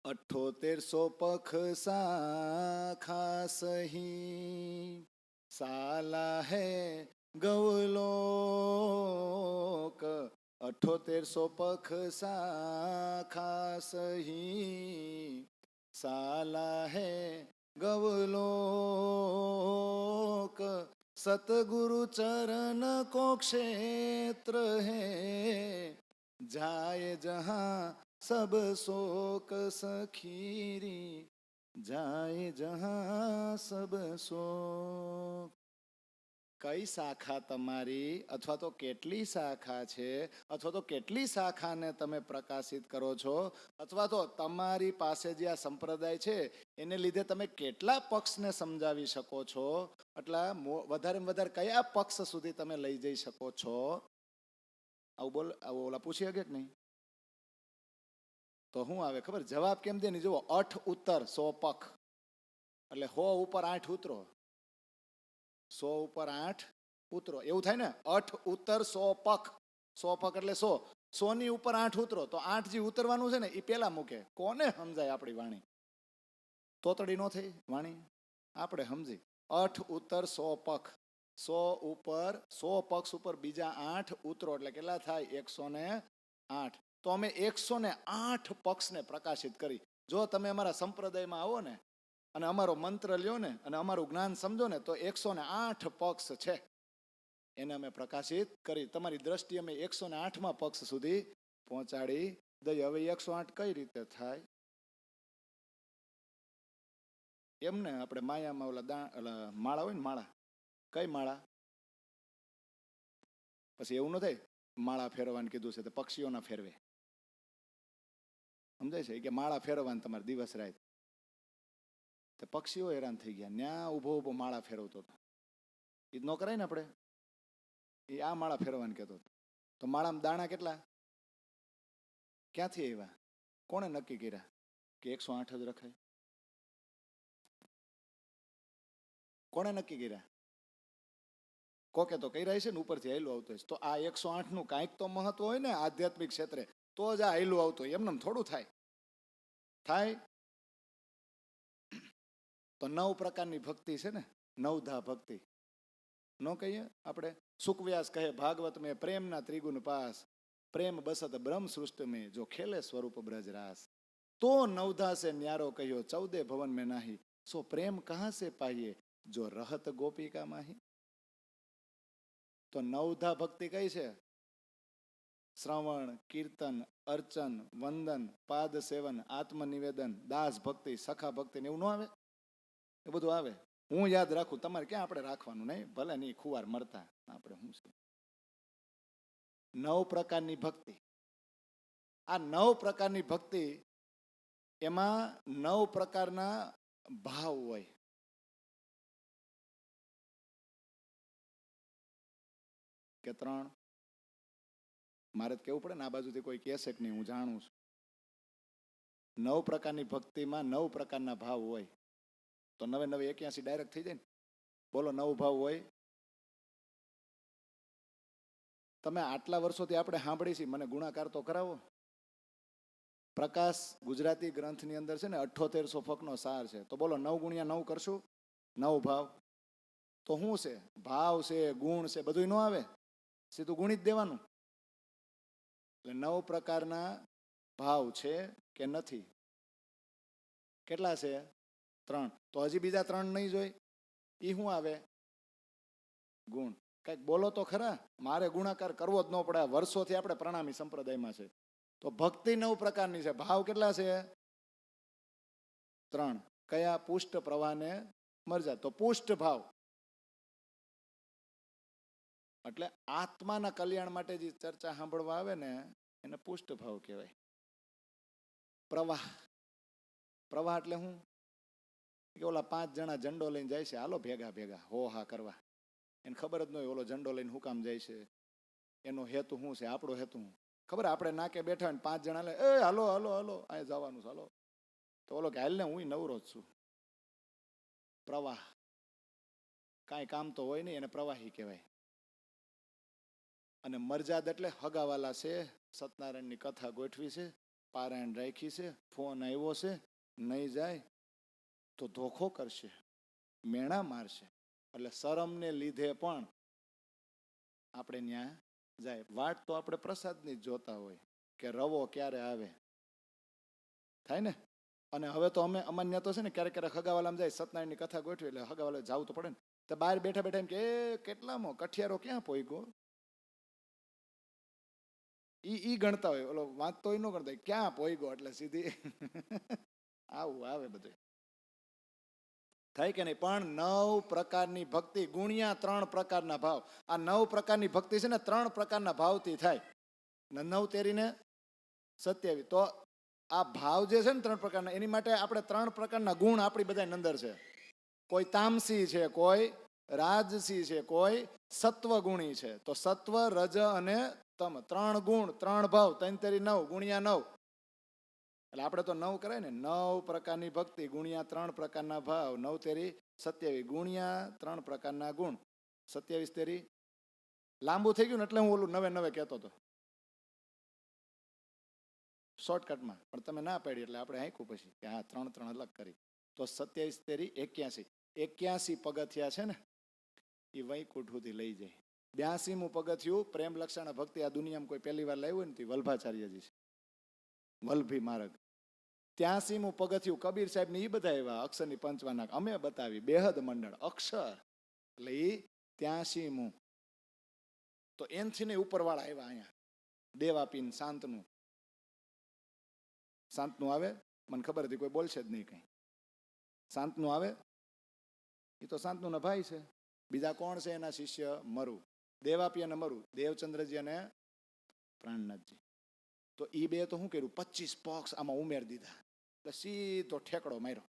S1: 7800 પખ શાખા સહી સાલા હે ગૌલોક. 7800 પખ શાખા સહી સાલા હે ગૌલોક. सतगुरु चरण को क्षेत्र है जाए जहां सब शोक सखीरी जाए जहां सब शोक. કઈ શાખા તમારી અથવા તો કેટલી શાખા છે અથવા તો કેટલી શાખાને તમે પ્રકાશિત કરો છો અથવા તો તમારી પાસે જે આ સંપ્રદાય છે એને લીધે તમે કેટલા પક્ષને સમજાવી શકો છો, એટલે વધારેમાં વધારે કયા પક્ષ સુધી તમે લઈ જઈ શકો છો? આવું બોલ, આવું ઓલા પૂછી શકે કે નહીં? તો શું આવે ખબર? જવાબ કેમ દે ને જુઓ. 8 ઉત્તર 100 પક્ષ એટલે 100 ઉપર 8 ઉતરો. 100 ઉપર 8 ઉતરો એવું થાય ને. 8 ઉત્તર 100 પખ. 100 પખ એટલે 100. 100 ની ઉપર 8 ઉતરો તો 8 જે ઉતરવાનું છે ને એ પેલા મૂકે. કોને સમજાય આપણી વાણી? તોતડી નો થઈ વાણી, આપણે સમજી. 8 ઉત્તર 100 પખ. 100 ઉપર 100 પક્ષ ઉપર બીજા 8 ઉતરો એટલે કેટલા થાય? 108. તો અમે 108 પક્ષને પ્રકાશિત કરી. જો તમે અમારા સંપ્રદાયમાં આવો ને અને અમારો મંત્ર લ્યો ને અને અમારું જ્ઞાન સમજો ને તો 108 પક્ષ છે એને અમે પ્રકાશિત કરી. તમારી દ્રષ્ટિ અમે 108માં પક્ષ સુધી પહોંચાડી દઈએ. હવે 108 કઈ રીતે થાય? એમને આપણે માયામાં ઓલા માળા હોય ને, માળા કઈ માળા? પછી એવું ન થાય માળા ફેરવવાનું કીધું છે તો પક્ષીઓના ફેરવે. સમજાય છે કે માળા ફેરવવાનું તમારે દિવસ રાત. તો પક્ષીઓ હેરાન થઈ ગયા. ન્યા ઉભો ઉભો માળા ફેરવતો હતો. એ ન કરાય ને આપણે. એ આ માળા ફેરવવાનું કહેતો હતો. તો માળામાં દાણા કેટલા? ક્યાંથી આવ્યા? કોણે નક્કી કર્યા કે 108 જ રખાય? કોણે નક્કી કર્યા? કોકે તો કર્યા છે ને, ઉપરથી હાયલું આવતું હશે. તો આ 108 નું કાંઈક તો મહત્વ હોય ને આધ્યાત્મિક ક્ષેત્રે, તો જ આ હાયલું આવતું હોય. એમને થોડું થાય. થાય તો 9 પ્રકારની ભક્તિ છે ને, 9ધા ભક્તિ ન કહીએ આપણે? સુખવ્યાસ કહે ભાગવત મેં પ્રેમના ત્રિગુણ પાસ, પ્રેમ બસત બ્રહ્મ સૃષ્ટિ में जो खेले स्वरूप ब्रज रास, तो 9धा से न्यारो कहियो 14 भवन में नाही, सो प्रेम कहाँ से पाइए जो रहत गोपिका माही. તો નવધા ભક્તિ કઈ છે? શ્રવણ, કીર્તન, અર્ચન, વંદન, પાદ સેવન, આત્મનિવેદન, દાસ ભક્તિ, સખા ભક્તિ ને એવું ન આવે? એ બધું આવે. હું યાદ રાખું, તમારે ક્યાં આપણે રાખવાનું નહીં, ભલે નહીં ખુવાર મળતા આપણે શું છે. 9 પ્રકારની ભક્તિ. આ 9 પ્રકારની ભક્તિ, એમાં 9 પ્રકારના ભાવ હોય. કે 3? મારે કેવું પડે ને, આ બાજુથી કોઈ કહેશે કે નહીં, હું જાણું છું. 9 પ્રકારની ભક્તિમાં 9 પ્રકારના ભાવ હોય. તો 9 9 81 ડાયરેક્ટ થઈ જાય ને. બોલો 9 ભાવ હોય. તમે આટલા વર્ષોથી આપણે સાંભળી છે, મને ગુણાકાર તો કરાવો. પ્રકાશ ગુજરાતી ગ્રંથની અંદર છે ને 7800 ફકનો સાર છે. તો બોલો 9 ગુણ્યા 9 કરશું? 9 ભાવ. તો શું છે? ભાવ છે, ગુણ છે, બધું ન આવે, સીધું ગુણી જ દેવાનું. એટલે 9 પ્રકારના ભાવ છે કે નથી? કેટલા છે? 3. તો હજી બીજા 3 નહીં જોઈ? એ શું આવે? ગુણ. કઈક બોલો તો ખરા. મારે ગુણાકાર કરવો જ ન પડે. વર્ષોથી આપણે પ્રણામી સંપ્રદાયમાં છે. તો ભક્તિ 9 પ્રકારની છે. ભાવ કેટલા છે? 3. કયા? પુષ્ટ, પ્રવાહને મરજા. તો પુષ્ટ ભાવ એટલે આત્માના કલ્યાણ માટે જે ચર્ચા સાંભળવા આવે ને, એને પુષ્ટ ભાવ કહેવાય. પ્રવાહ. પ્રવાહ એટલે શું? કે ઓલા 5 જણા ઝંડો લઈને જાય છે, હાલો ભેગા ભેગા હો હા કરવા. એને ખબર જ ન હોય ઓલો ઝંડો લઈને શું કામ જાય છે, એનો હેતુ શું છે, આપણો હેતુ શું ખબર. આપણે નાકે બેઠા હોય 5 જણા લે, એ હાલો હાલો હાલો અહીં જવાનું છે, હાલો. તો ઓલો કે હાલ ને, હું નવરો જ છું. પ્રવાહ. કાંઈ કામ તો હોય નહીં, એને પ્રવાહી કહેવાય. અને મરજાદ એટલે હગાવાલા છે, સત્યનારાયણની કથા ગોઠવી છે, પારાયણ રાખી છે, ફોન આવ્યો છે, નહીં જાય તો ધોખો કરશે, મેણા મારશે. એટલે શરમને લીધે પણ આપણે ત્યાં જાય. વાટ તો આપણે પ્રસાદની જ જોતા હોય કે રવો ક્યારે આવે, થાય ને. અને હવે તો અમાન્ય તો છે ને, ક્યારેક ક્યારેક હગાવાલામાં જાય, સત્યનારાયણની કથા ગોઠવી એટલે હગાવાલા જવું તો પડે ને. તો બહાર બેઠા બેઠા એમ કે કેટલામાં કઠિયારો ક્યાં પોઈગો, ઈ ગણતા હોય. ઓલો વાંચતો હોય ન ગણતા હોય, ક્યાં પોઈગો એટલે સીધી આવું આવે બધું. થાય કે નહીં? પણ 9 પ્રકારની ભક્તિ ગુણ્યા 3 પ્રકારના ભાવ. આ 9 પ્રકારની ભક્તિ છે ને 3 પ્રકારના ભાવથી થાય. 9 તેરીને 27. તો આ ભાવ જે છે ને 3 પ્રકારના, એની માટે આપણે 3 પ્રકારના ગુણ આપણી બધા અંદર છે. કોઈ તામસી છે, કોઈ રાજસી છે, કોઈ સત્વ ગુણી છે. તો સત્વ, રજ અને તમ 3 ગુણ, 3 ભાવ, 3 તેરી 9 ગુણ્યા 9. એટલે આપણે તો 9 કરાય ને. 9 પ્રકારની ભક્તિ ગુણ્યા 3 પ્રકારના ભાવ, 9 તેરી 27 ગુણ્યા 3 પ્રકારના ગુણ, 27 તેરી. લાંબુ થઈ ગયું ને એટલે હું ઓલું 9 9 કહેતો હતો શોર્ટકટમાં, પણ તમે ના પાડી એટલે આપણે હાંક્યું પછી કે હા 3 3 અલગ કરી. તો 27 તેરી 81. 81 પગથિયા છે ને, એ વૈકુંઠ સુધી લઈ જાય. 82મું પગથિયું પ્રેમ લક્ષણ ભક્તિ આ દુનિયામાં કોઈ પહેલી વાર લાવ્યું ને, વલ્ભાચાર્યજી છે, વલ્ભી માર્ગ. 83મું પગથિયું કબીર સાહેબ ને, એ બધા એવા અક્ષરની પંચવાના અમે બતાવી, બેહદ મંડળ અક્ષર, એટલે એ 83મું. તો એનથી ને ઉપર વાળા આવ્યા અહીંયા, દેવ આપીને શાંતનું. શાંતનું આવે, મને ખબર હતી કોઈ બોલશે જ નહીં કઈ. શાંતનું આવે, એ તો શાંતનું ના ભાઈ છે. બીજા કોણ છે એના શિષ્ય? મરુ, દેવાપી અને મરુ, દેવચંદ્રજી અને પ્રાણનાથજી. તો એ બે તો શું કર્યું, 25 પક્ષ આમાં ઉમેર દીધા, એટલે સીધો ઠેકડો માર્યો.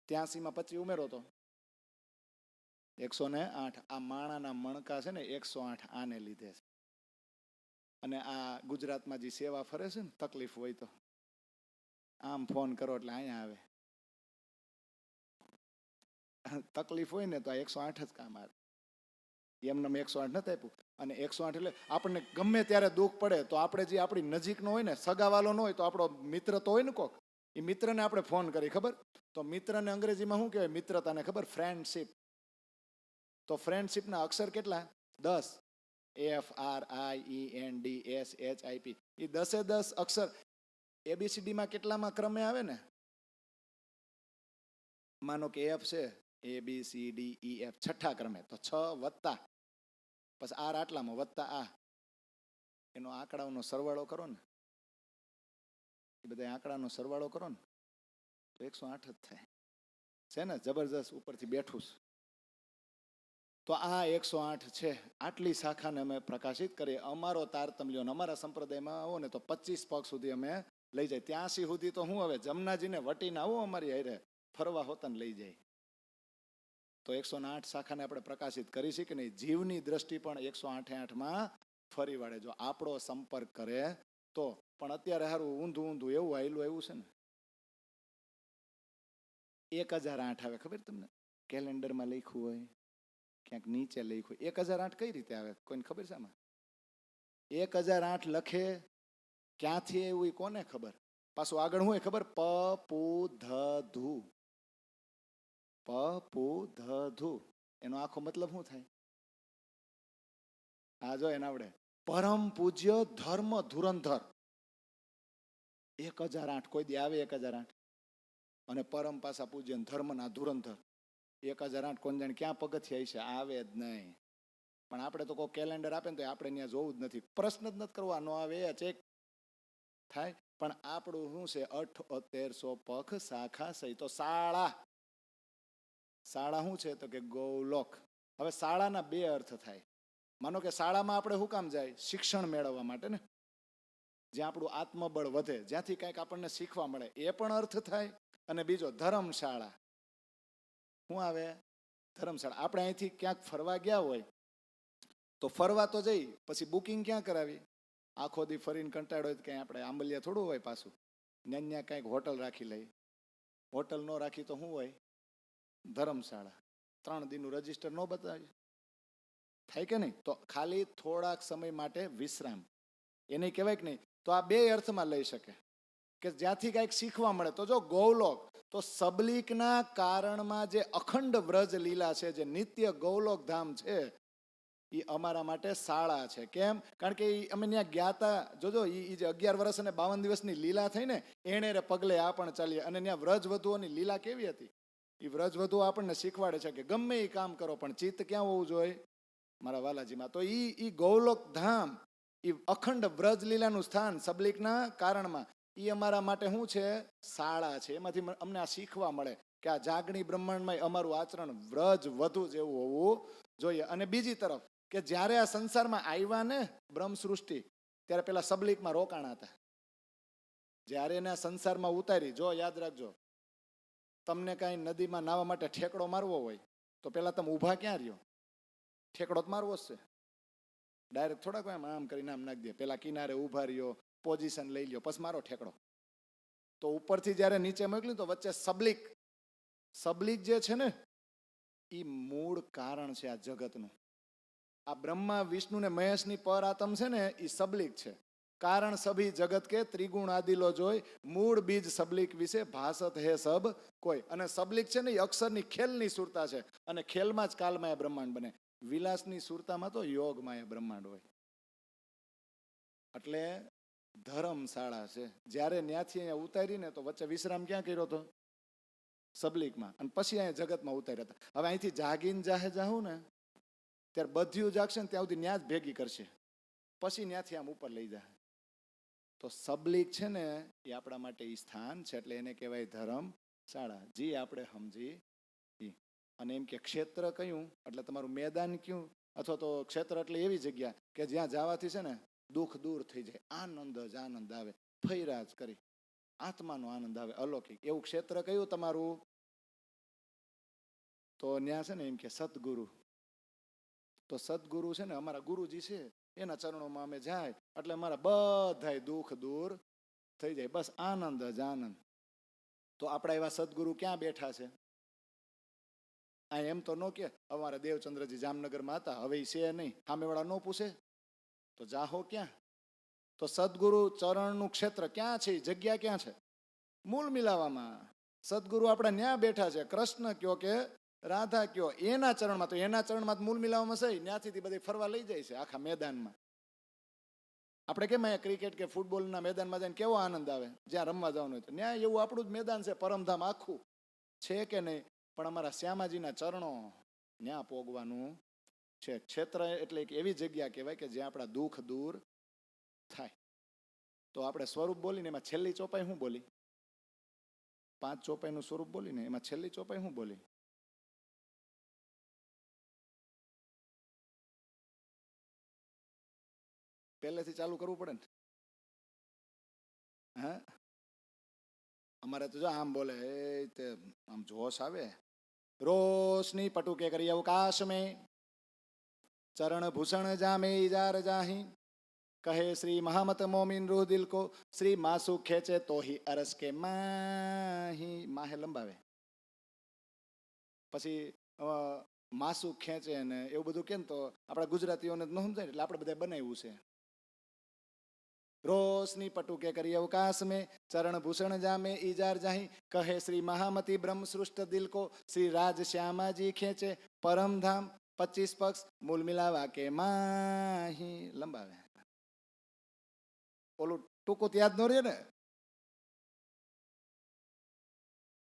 S1: 83માં 25 ઉમેરો તો 108. આ માણાના મણકા છે ને 108 આને લીધે છે. અને આ ગુજરાતમાં જે સેવા ફરે છે ને, તકલીફ હોય તો આમ ફોન કરો એટલે અહીંયા આવે. તકલીફ હોય ને તો આ 108 જ કામ આવે. એમને 108 નથી આપ્યું. અને 108 એટલે આપણને ગમે ત્યારે દુઃખ પડે તો આપણે જે આપણી નજીકનો હોય ને, સગાવાલો ન હોય તો આપણો મિત્ર તો હોય ને કોક, એ મિત્રને આપણે ફોન કરી, ખબર? તો મિત્રને અંગ્રેજીમાં શું કહેવાય? મિત્રતાને ખબર? ફ્રેન્ડશીપ. તો ફ્રેન્ડશીપના અક્ષર કેટલા? 10. FRIENDSHIP. એ 10 અક્ષર ABCDમાં કેટલામાં ક્રમે આવે ને? માનો કે F છે, ABCDEF 6ઠા ક્રમે, તો 6 વત્તા પછી આર આટલામાં વત્તા આ, એનો આંકડાઓનો સરવાળો કરો ને, એ બધા આંકડાનો સરવાળો કરો ને તો 108 જ થાય છે ને. જબરજસ્ત ઉપરથી બેઠું છે. તો આ 108 છે. આટલી શાખાને અમે પ્રકાશિત કરીએ. અમારો તારતમ્ય અમારા સંપ્રદાયમાં આવો ને તો 25 પગ સુધી અમે લઈ જાય. 83 સુધી તો હું હવે જમનાજીને વટીને આવો અમારી હારે ફરવા હોતા ને લઈ જાય. તો 108 શાખાને આપણે પ્રકાશિત કરી છે કે નહીં. જીવની દ્રષ્ટિ પણ 108 ફરી વાળે જો આપણો સંપર્ક કરે તો. પણ અત્યારે સારું ઊંધું એવું આયલું આવ્યું છે ને. 1008 આવે ખબર તમને? કેલેન્ડરમાં લખ્યું હોય, ક્યાંક નીચે લખ્યું હોય. 1008 કઈ રીતે આવે કોઈને ખબર છે? આમાં 1008 લખે ક્યાંથી એવું કોને ખબર? પાછું આગળ હું ખબર? પ પૂ ધ ધુ. પ પૂ ધ ધુ એનો આખો મતલબ શું થાય? આ જો એને આવડે. પરમ પૂજ્ય ધર્મ ધુરંધર. 1008 કોઈ દી આવે 1008? અને પરમ પાસા પૂજ્ય ધર્મના ધુરંધર 1008 કોણ જાણે ક્યાં પગથિયા છે? આવે જ નહીં. પણ આપણે તો કોઈ કેલેન્ડર આપે ને તો આપણે ત્યાં જોવું જ નથી. પ્રશ્ન જ નથી કરવા. ન આવે ચેક થાય. પણ આપણું શું છે? 7800 પખ શાખા સહી. તો શાળા શું છે? તો કે ગૌલોક. હવે શાળાના બે અર્થ થાય. માનો કે શાળામાં આપણે શું કામ જાય? શિક્ષણ મેળવવા માટે ને. જ્યાં આપણું આત્મબળ વધે, જ્યાંથી કંઈક આપણને શીખવા મળે, એ પણ અર્થ થાય. અને બીજો ધર્મશાળા શું આવે? ધર્મશાળા. આપણે અહીંથી ક્યાંક ફરવા ગયા હોય તો ફરવા તો જઈ, પછી બુકિંગ ક્યાં કરાવી? આખો દી ફરીને કંટાળો હોય ક્યાંય આપણે આંબલિયા થોડું હોય પાછું. ત્યાં કંઈક હોટલ રાખી લઈ. હોટલ ન રાખી તો શું હોય? ધર્મશાળા. 3 દિનનું રજીસ્ટર ન બતાવી થાય કે નહીં? તો ખાલી થોડાક સમય માટે વિશ્રામ, એને કહેવાય કે નહીં? તો આ બે અર્થમાં લઈ શકે કે જ્યાંથી કંઈક શીખવા મળે. તો જો ગૌલોક, તો સબલીકના કારણમાં જે અખંડ વ્રજ લીલા છે, જે નિત્ય ગૌલોક ધામ છે, એ અમારા માટે શાળા છે. કેમ? કારણ કે અમે ત્યાં ગયા હતા. જોજો એ જે 11 વર્ષ અને 52 દિવસની લીલા થઈ ને, એને પગલે આ પણ ચાલીએ. અને ત્યાં વ્રજવધુઓની લીલા કેવી હતી? એ વ્રજવધુઓ આપણને શીખવાડે છે કે ગમે એ કામ કરો પણ ચિત્ત ક્યાં હોવું જોઈએ? મારા વાલાજીમાં. તો ઈ ગૌલોક ધામ, એ અખંડ વ્રજ લીલાનું સ્થાન સબલીકના કારણમાં, એ અમારા માટે શું છે? શાળા છે. એમાંથી અમને આ શીખવા મળે કે આ જાગણી બ્રહ્માંડમાં અમારું આચરણ વ્રજ વધુ જેવું હોવું જોઈએ. અને બીજી તરફ કે જ્યારે આ સંસારમાં આવ્યા ને બ્રહ્મ સૃષ્ટિ, ત્યારે પેલા સબલીકમાં રોકાણા હતા. જ્યારે એને સંસારમાં ઉતારી, જો યાદ રાખજો, તમને કાંઈ નદીમાં નાહવા માટે ઠેકડો મારવો હોય તો પેલા તમે ઊભા ક્યાં રહ્યો? ઠેકડો જ મારવો જ છે. ડાયરેક્ટ થોડાક આમ કરીને આમ નાખી દે. પેલા કિનારે ઊભા રહ્યો, પોઝિશન લઈ લ્યો, પછી મારો ઠેકડો. તો ઉપરથી જ્યારે નીચે મોકલ્યું તો વચ્ચે સબલીક જે છે ને, એ મૂળ કારણ છે આ જગતનું. આ બ્રહ્મા વિષ્ણુ ને મહેશની પર આત્મ છે ને, એ સબલીક છે. કારણ સભી જગત કે ત્રિગુણ આદિલો જોઈ, મૂળ બીજ સબલીક વિશે ભાસત હે સબ કોઈ. અને સબલીક છે ને એ અક્ષરની ખેલની સુરતા છે. અને ખેલમાં જ કાલમાં બ્રહ્માંડ બને. વિલાસની સુરતામાં તો યોગમાં એ બ્રહ્માંડ હોય. એટલે ધર્મશાળા છે. જ્યારે ત્યાંથી અહીંયા ઉતારીને તો વચ્ચે વિશ્રામ ક્યાં કર્યો હતો? સબલીકમાં. અને પછી અહીંયા જગતમાં ઉતાર્યા હતા. હવે અહીંથી જાગીને જાહું ને ત્યારે બધ્યું જાગશે ને ત્યાં સુધી ન્યા જ ભેગી કરશે. પછી ત્યાંથી આમ ઉપર લઈ જાય. તો સબલીક છે ને એ આપણા માટે એ સ્થાન છે. એટલે એને કહેવાય ધર્મશાળા. જી આપણે સમજી. અને એમ કે ક્ષેત્ર કયું એટલે તમારું મેદાન કયું, અથવા તો ક્ષેત્ર એટલે એવી જગ્યા કે જ્યાં જવાથી છે ને દુઃખ દૂર થઈ જાય, આનંદ જ આનંદ આવે, ફૈરાજ કરી આત્માનો આનંદ આવે, અલૌકિક. એવું ક્ષેત્ર કયું તમારું? તો ત્યાં છે ને એમ કે સદગુરુ. તો સદગુરુ છે ને અમારા ગુરુજી છે, એના ચરણોમાં અમે જાય એટલે અમારા બધાય દુઃખ દૂર થઈ જાય. બસ આનંદ જ આનંદ. તો આપણા એવા સદગુરુ ક્યાં બેઠા છે? આ એમ તો ન કે અમારા દેવચંદ્રજી જામનગરમાં હતા, હવે એ છે નહીં, સામેવાળા ન પૂછે તો જાહો ક્યાં? તો સદગુરુ ચરણનું ક્ષેત્ર ક્યાં છે? જગ્યા ક્યાં છે? મૂળ મિલાવામાં. સદગુરુ આપણા ન્યા બેઠા છે. કૃષ્ણ કયો કે રાધા કયો, એના ચરણમાં. તો એના ચરણમાં મૂળ મિલાવામાં છે. ત્યાંથી બધી ફરવા લઈ જાય છે આખા મેદાનમાં. આપણે કેમ અહીંયા ક્રિકેટ કે ફૂટબોલના મેદાનમાં જઈને કેવો આનંદ આવે જ્યાં રમવા જવાનું હોય. તો ન્યા એવું આપણું જ મેદાન છે, પરમધામ આખું છે કે નહીં? પણ અમારા શ્યામાજીના ચરણો ન્યા પોગવાનું છે. ક્ષેત્ર એટલે એક એવી જગ્યા કહેવાય કે જ્યાં આપણા દુઃખ દૂર થાય. તો આપણે સ્વરૂપ બોલીને એમાં છેલ્લી ચોપાઈ શું બોલી? 5 ચોપાઈનું સ્વરૂપ બોલીને એમાં છેલ્લી ચોપાઈ શું બોલી? પહેલેથી ચાલુ કરવું પડે ને. હા, અમારે તો જો આમ બોલે એ તે આમ જોશ આવે. રોશની પટુકે કરી અવકાશ में चरण भूषण जामे इजार जाही कहे श्री महामत मोमिन रूह दिल को श्री मासु खेचे तो ही अरस के माही माहे લંબાવે પછી માસુ ખેંચે ને એવું બધું કેમ તો આપણા ગુજરાતીઓને ન સમજાય એટલે આપણે બધા બનાવ્યું છે. रोशनी पटुके करी अवकाश में चरण भूषण जामे इजार जाही कहे श्री महामती ब्रह्म सृष्ट दिल को श्री राज श्यामा जी खेचे परम धाम 25 पक्ष मूल मिलावा के माही લંબાવે. ઓલું ટૂંકું યાદ ન રહે ને.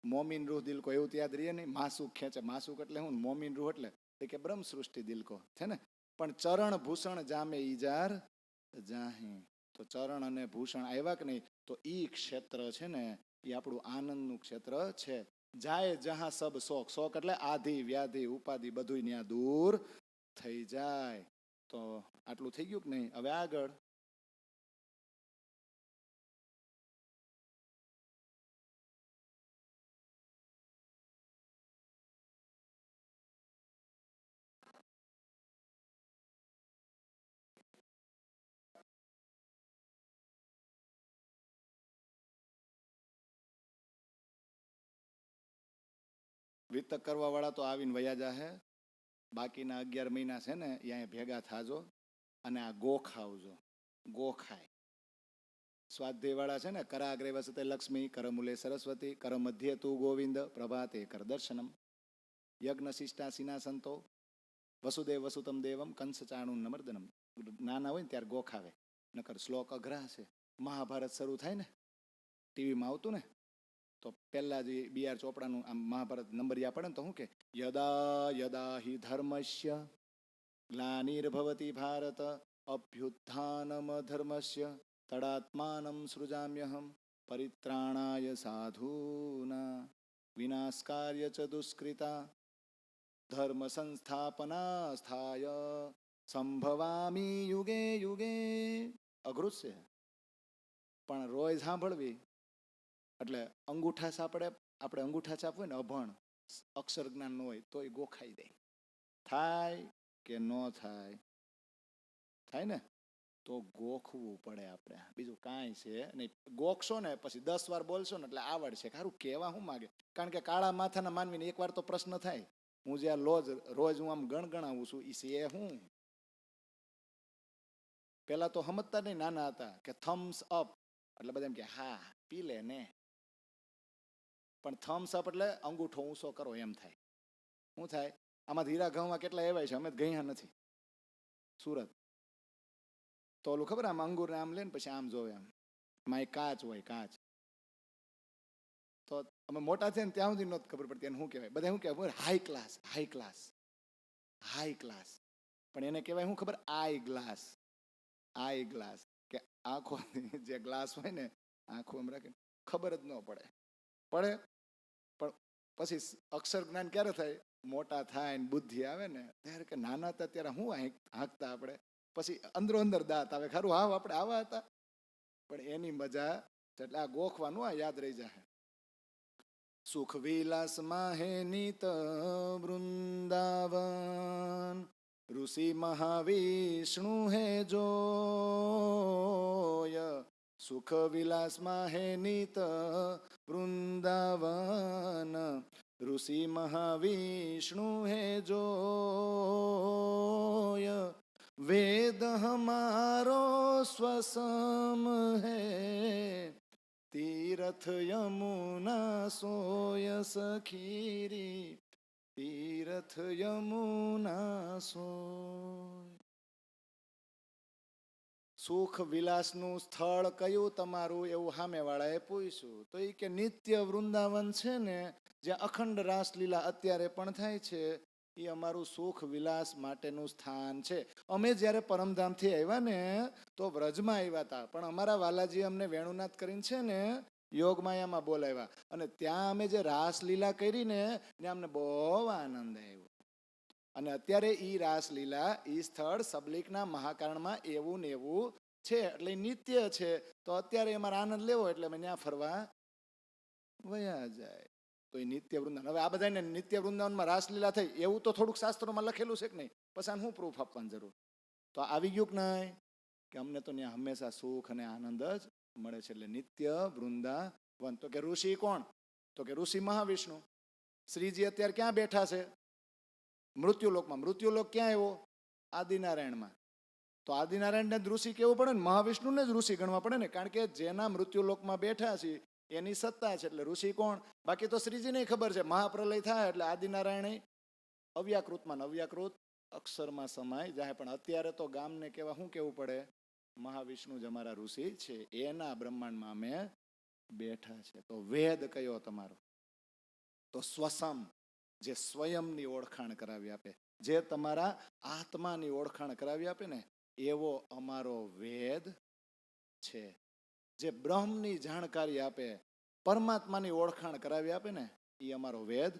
S1: મોમીન રૂહ દિલ કો એવું યાદ રહે નહીં. માસુક ખેંચે, માસુક એટલે હું? મોમીન રૂહ એટલે કે બ્રહ્મ સૃષ્ટિ દિલ કો છે ને. પણ ચરણ ભૂષણ જામે ઈજાર જાહી, તો ચરણ અને ભૂષણ આવ્યા કે નહીં તો ઈ ક્ષેત્ર છે ને એ આપણું આનંદનું ક્ષેત્ર છે. જાય જહાં સબ શોક, શોક એટલે આધિ વ્યાધિ ઉપાધિ બધું ત્યાં દૂર થઈ જાય. તો આટલું થઈ ગયું કે નહીં? હવે આગળ વિતક કરવા વાળા તો આવીને વયા જાહે. બાકીના 11 મહિના છે ને અહીંયા ભેગા થાજો અને આ ગોખાવજો. ગોખાય સ્વાધ્યાય વાળા છે ને કરાગ્રે વસતે લક્ષ્મી કરમૂલે સરસ્વતી કર મધ્યે તું ગોવિંદ પ્રભાતે કર દર્શનમ યજ્ઞ શિષ્ટાસીના સંતો વસુદેવ વસુતમ દેવમ કંસ ચાણું નમર્દનમ. નાના હોય ને ત્યારે ગોખાવે, નકર શ્લોક અઘરા છે. મહાભારત શરૂ થાય ને ટીવીમાં આવતું ને તો પહેલા જે બી.આર. ચોપડાનું આમ મહાભારત નંબરિયા પડે ને તો શું કે યદા યદા હિ ધર્મસ્ય ગ્લાનિર્ભવતિ ભારત અભ્યુત્થાનમ ધર્મસ્ય તદાત્માનમ સૃજામ્યહમ પરિત્રાણાય સાધૂના વિનાશકાર્ય ચ દુષ્કૃતા ધર્મ સંસ્થાપના સ્થાય સંભવામી યુગે યુગે. અઘરું છે પણ રોજ સાંભળવી. એટલે અંગૂઠા સાપડે, આપણે અંગૂઠા છાપ હોય ને અભણ અક્ષર જ્ઞાન ન હોય તો એ ગોખાઈ દે. થાય કે ન થાય? થાય ને. તો ગોખવું પડે આપણે, બીજું કાંઈ છે નહીં. ગોખશો ને પછી 10 વાર બોલશો ને એટલે આવડશે. સારું કહેવા શું માગે? કારણ કે કાળા માથાના માનવીને એકવાર તો પ્રશ્ન થાય. હું જે રોજ હું આમ ગણગણાવું છું એ છે હું? પેલા તો સમજતા નહીં, નાના હતા કે થમ્સ અપ એટલે બધા એમ કે હા પી લે ને. પણ થમ્સ અપ એટલે અંગૂઠો ઊંચો કરો એમ થાય. શું થાય? આમાં હીરા ઘઉંમાં કેટલા એવાય છે, અમે ગયા નથી સુરત. તો ઓલું ખબર આમ અંગૂરને આમ લે ને પછી આમ જોવે, આમ એમાં એક કાચ હોય, કાચ. તો અમે મોટા છે ને ત્યાં સુધી નહોતી ખબર પડતી એને શું કહેવાય. બધા શું કહેવાય? High class, high class, high class. પણ એને કહેવાય શું ખબર? આઈ ગ્લાસ. આઈ ગ્લાસ કે આંખો જે ગ્લાસ હોય ને આંખો એમ રાખે, ખબર જ ન પડે. પડે પણ પછી અક્ષર જ્ઞાન ક્યારે થાય? મોટા થાય ને બુદ્ધિ આવે ને ત્યારે. કે નાના હતા ત્યારે શું હાંકતા આપણે, પછી અંદરો અંદર દાંત આવે. ખરું હાવ આપણે આવા હતા. પણ એની મજા એટલે આ ગોખવાનું આ યાદ રહી જાય. સુખ વિલાસ માહે નીત વૃંદાવન ઋષિ મહાવિષ્ણુ હે જોય. સુખ વિલાસ માહે નીત વૃંદાવન ऋषि महाविष्णु है जोय. वेद हमारो स्वसम है तीर्थ यमुना सोय सखीरी तीर्थ यमुना सोय. સુખ વિલાસનું સ્થળ કયું તમારું? એવું સામેવાળાએ પૂછ્યું. તો એ કે નિત્ય વૃંદાવન છે ને, જ્યાં અખંડ રાસલીલા અત્યારે પણ થાય છે. એ અમારું સુખ વિલાસ માટેનું સ્થાન છે. અમે જ્યારે પરમધામથી આવ્યા ને તો વ્રજમાં આવ્યા હતા, પણ અમારા વાલાજી અમને વેણુનાથ કરીને છે ને યોગમાયામાં બોલાવ્યા, અને ત્યાં અમે જે રાસલીલા કરી ને ત્યાં અમને બહુ આનંદ આવ્યો. અને અત્યારે ઈ રાસલીલા ઈ સ્થળ સબલીકના મહાકારણમાં એવું ને એવું છે, એટલે નિત્ય છે. તો અત્યારે અમારે આનંદ લેવો એટલે અમે ત્યાં ફરવા વયા જાય. તો એ નિત્ય વૃંદાવન, હવે આ બધાને નિત્ય વૃંદાવનમાં રાસલીલા થઈ એવું તો થોડુંક શાસ્ત્રોમાં લખેલું છે કે નહીં, પછી આને શું પ્રૂફ આપવાની જરૂર? તો આવી ગયું કે નહીં કે અમને તો ત્યાં હંમેશા સુખ અને આનંદ જ મળે છે. એટલે નિત્ય વૃંદાવન. તો કે ઋષિ કોણ? તો કે ઋષિ મહાવિષ્ણુ. શ્રીજી અત્યારે ક્યાં બેઠા છે? મૃત્યુલોકમાં. મૃત્યુલોક ક્યાં આવ્યો? આદિનારાયણમાં. તો આદિનારાયણને જ ઋષિ કેવું પડે ને, મહાવિષ્ણુને જ ઋષિ ગણવા પડે ને, કારણ કે જેના મૃત્યુલોકમાં બેઠા છે એની સત્તા છે, એટલે ઋષિ કોણ? બાકી તો શ્રીજીને ખબર છે મહાપ્રલય થાય એટલે આદિનારાયણ અવ્યાકૃતમાં અવ્યાકૃત અક્ષરમાં સમાય જાય. પણ અત્યારે તો ગામને કેવા શું કેવું પડે? મહાવિષ્ણુ જ અમારા ઋષિ છે, એના બ્રહ્માંડમાં અમે બેઠા છે. તો વેદ કયો તમારો? તો સ્વસમ, જે સ્વયંની ઓળખાણ કરાવી આપે, જે તમારા આત્માની ઓળખાણ કરાવી આપે ને, એવો અમારો વેદ છે. જે બ્રહ્મની જાણકારી આપે, પરમાત્માની ઓળખાણ કરાવી આપે ને, એ અમારો વેદ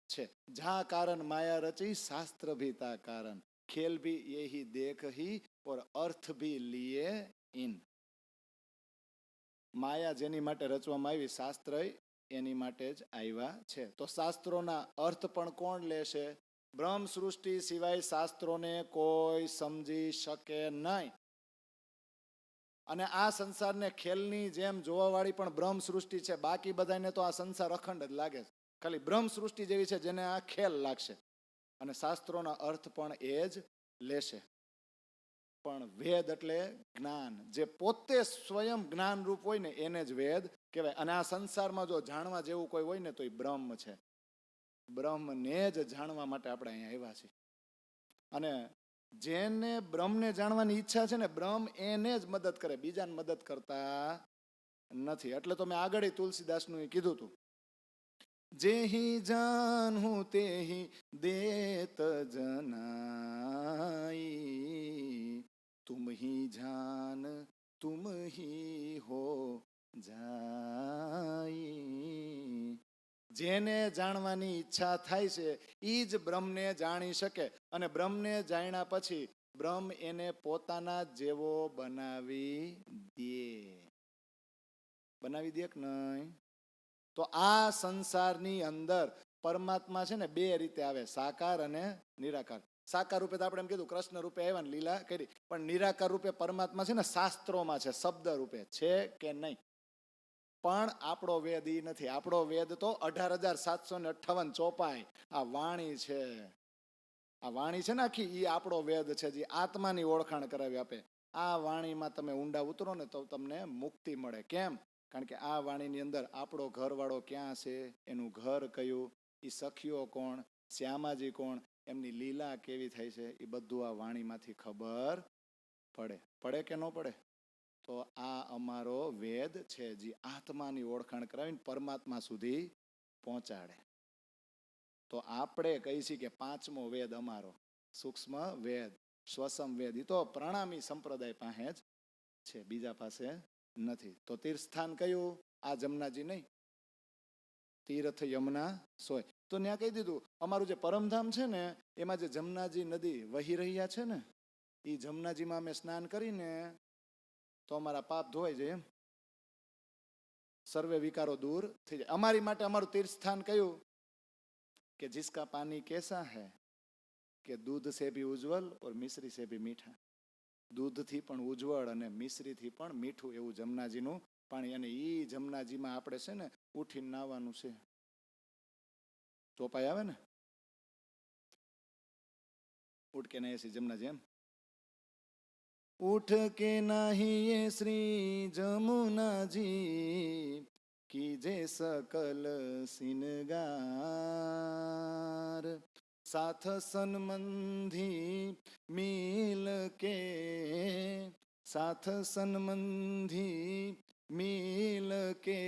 S1: છે. જા કારણ માયા રચી શાસ્ત્ર ભી તા કારણ, ખેલ ભી યહી દેખ હી और अर्थ भी लिए इन. માયા જેની માટે રચવામાં આવી, શાસ્ત્ર એની માટે જ આવ્યા છે. તો શાસ્ત્રોના અર્થ પણ કોણ લેશે? બ્રહ્મ સૃષ્ટિ સિવાય શાસ્ત્રોને કોઈ સમજી શકે નહીં. અને આ સંસારને ખેલની જેમ જોવા વાળી પણ બ્રહ્મ સૃષ્ટિ છે. બાકી બધાને તો આ સંસાર અખંડ જ લાગે છે. ખાલી બ્રહ્મ સૃષ્ટિ જેવી છે જેને આ ખેલ લાગશે. અને શાસ્ત્રોના અર્થ પણ એ જ લેશે. પણ વેદ એટલે જ્ઞાન, જે પોતે સ્વયં જ્ઞાન રૂપ હોય ને એને જ વેદ કહેવાય. અને આ સંસારમાં જો જાણવા જેવું કોઈ હોય ને તો એ બ્રહ્મ છે. બ્રહ્મને જ જાણવા માટે આપણે અહીંયા આવ્યા છીએ. અને જેને બ્રહ્મને જાણવાની ઈચ્છા છે ને, બ્રહ્મ એને જ મદદ કરે, બીજાને મદદ કરતા નથી. એટલે તો મેં આગળ તુલસીદાસનું કીધું હતું, જેહી જાનહું તેહી દેત જનાઈ, तुम ही जान तुम ही हो जाई. જેને જાણવાની ઈચ્છા થાય છે એ જ બ્રહ્મને જાણી શકે. અને બ્રહ્મને જાણ્યા પછી બ્રહ્મ એને પોતાના જેવો બનાવી દે કે નહીં? તો આ સંસારની અંદર પરમાત્મા છે ને બે રીતે આવે, સાકાર અને નિરાકાર. સાકાર રૂપે તો આપણે એમ કીધું કૃષ્ણ રૂપે આવ્યા ને લીલા કરી, પણ નિરાકાર રૂપે પરમાત્મા છે ને શાસ્ત્રોમાં છે, શબ્દ રૂપે છે કે નહીં? પણ આપણો વેદ ઈ નથી. આપણો વેદ તો 18,758 ચોપાઈ આ વાણી છે. આ વાણી છે ને આખી, ઈ આપણો વેદ છે, જે આત્માની ઓળખાણ કરાવી આપે. આ વાણીમાં તમે ઊંડા ઉતરો ને તો તમને મુક્તિ મળે. કેમ? કારણ કે આ વાણીની અંદર આપણો ઘરવાળો ક્યાં છે, એનું ઘર કયું, એ સખીઓ કોણ, શ્યામાજી કોણ, એમની લીલા કેવી થાય છે, એ બધું આ વાણીમાંથી ખબર પડે કે ન પડે? તો આ અમારો વેદ છે, જે આત્માની ઓળખાણ કરાવીને પરમાત્મા સુધી પહોંચાડે. તો આપણે કહી છીએ કે પાંચમો વેદ અમારો સૂક્ષ્મ વેદ, શ્વસમ વેદ, એ તો પ્રણામી સંપ્રદાય પાસે જ છે, બીજા પાસે નથી. તો તીર્થસ્થાન કયું? આ જમનાજી નહીં, તીર્થ યમુના સોય. તો ત્યાં કહી દીધું અમારું જે પરમધામ છે ને એમાં જે જમનાજી નદી વહી રહ્યા છે ને, એ જમનાજીમાં અમે સ્નાન કરીને તો અમારા પાપ ધોવાઈ જાય, એમ સર્વે વિકારો દૂર થઈ જાય. અમારી માટે અમારું તીર્થસ્થાન કયું? કે जिसका पानी कैसा है કે दूध से भी उज्जवल और मिश्री से भी मीठा. દૂધથી પણ ઉજ્જવળ અને મિશ્રીથી પણ મીઠું એવું જમનાજીનું પાણી. અને ઈ જમનાજીમાં આપણે છે ને ઉઠીને નાવાનું છે. ચોપાઈ આવે ને, ઉઠ કે નહીં જમનાજી, એમ ઉઠ કે નાહીએ શ્રી જમુનાજી કીજે સકલ સિનગાર, साथ सन्मंधी मिल के, साथ सन्मंधी मिल के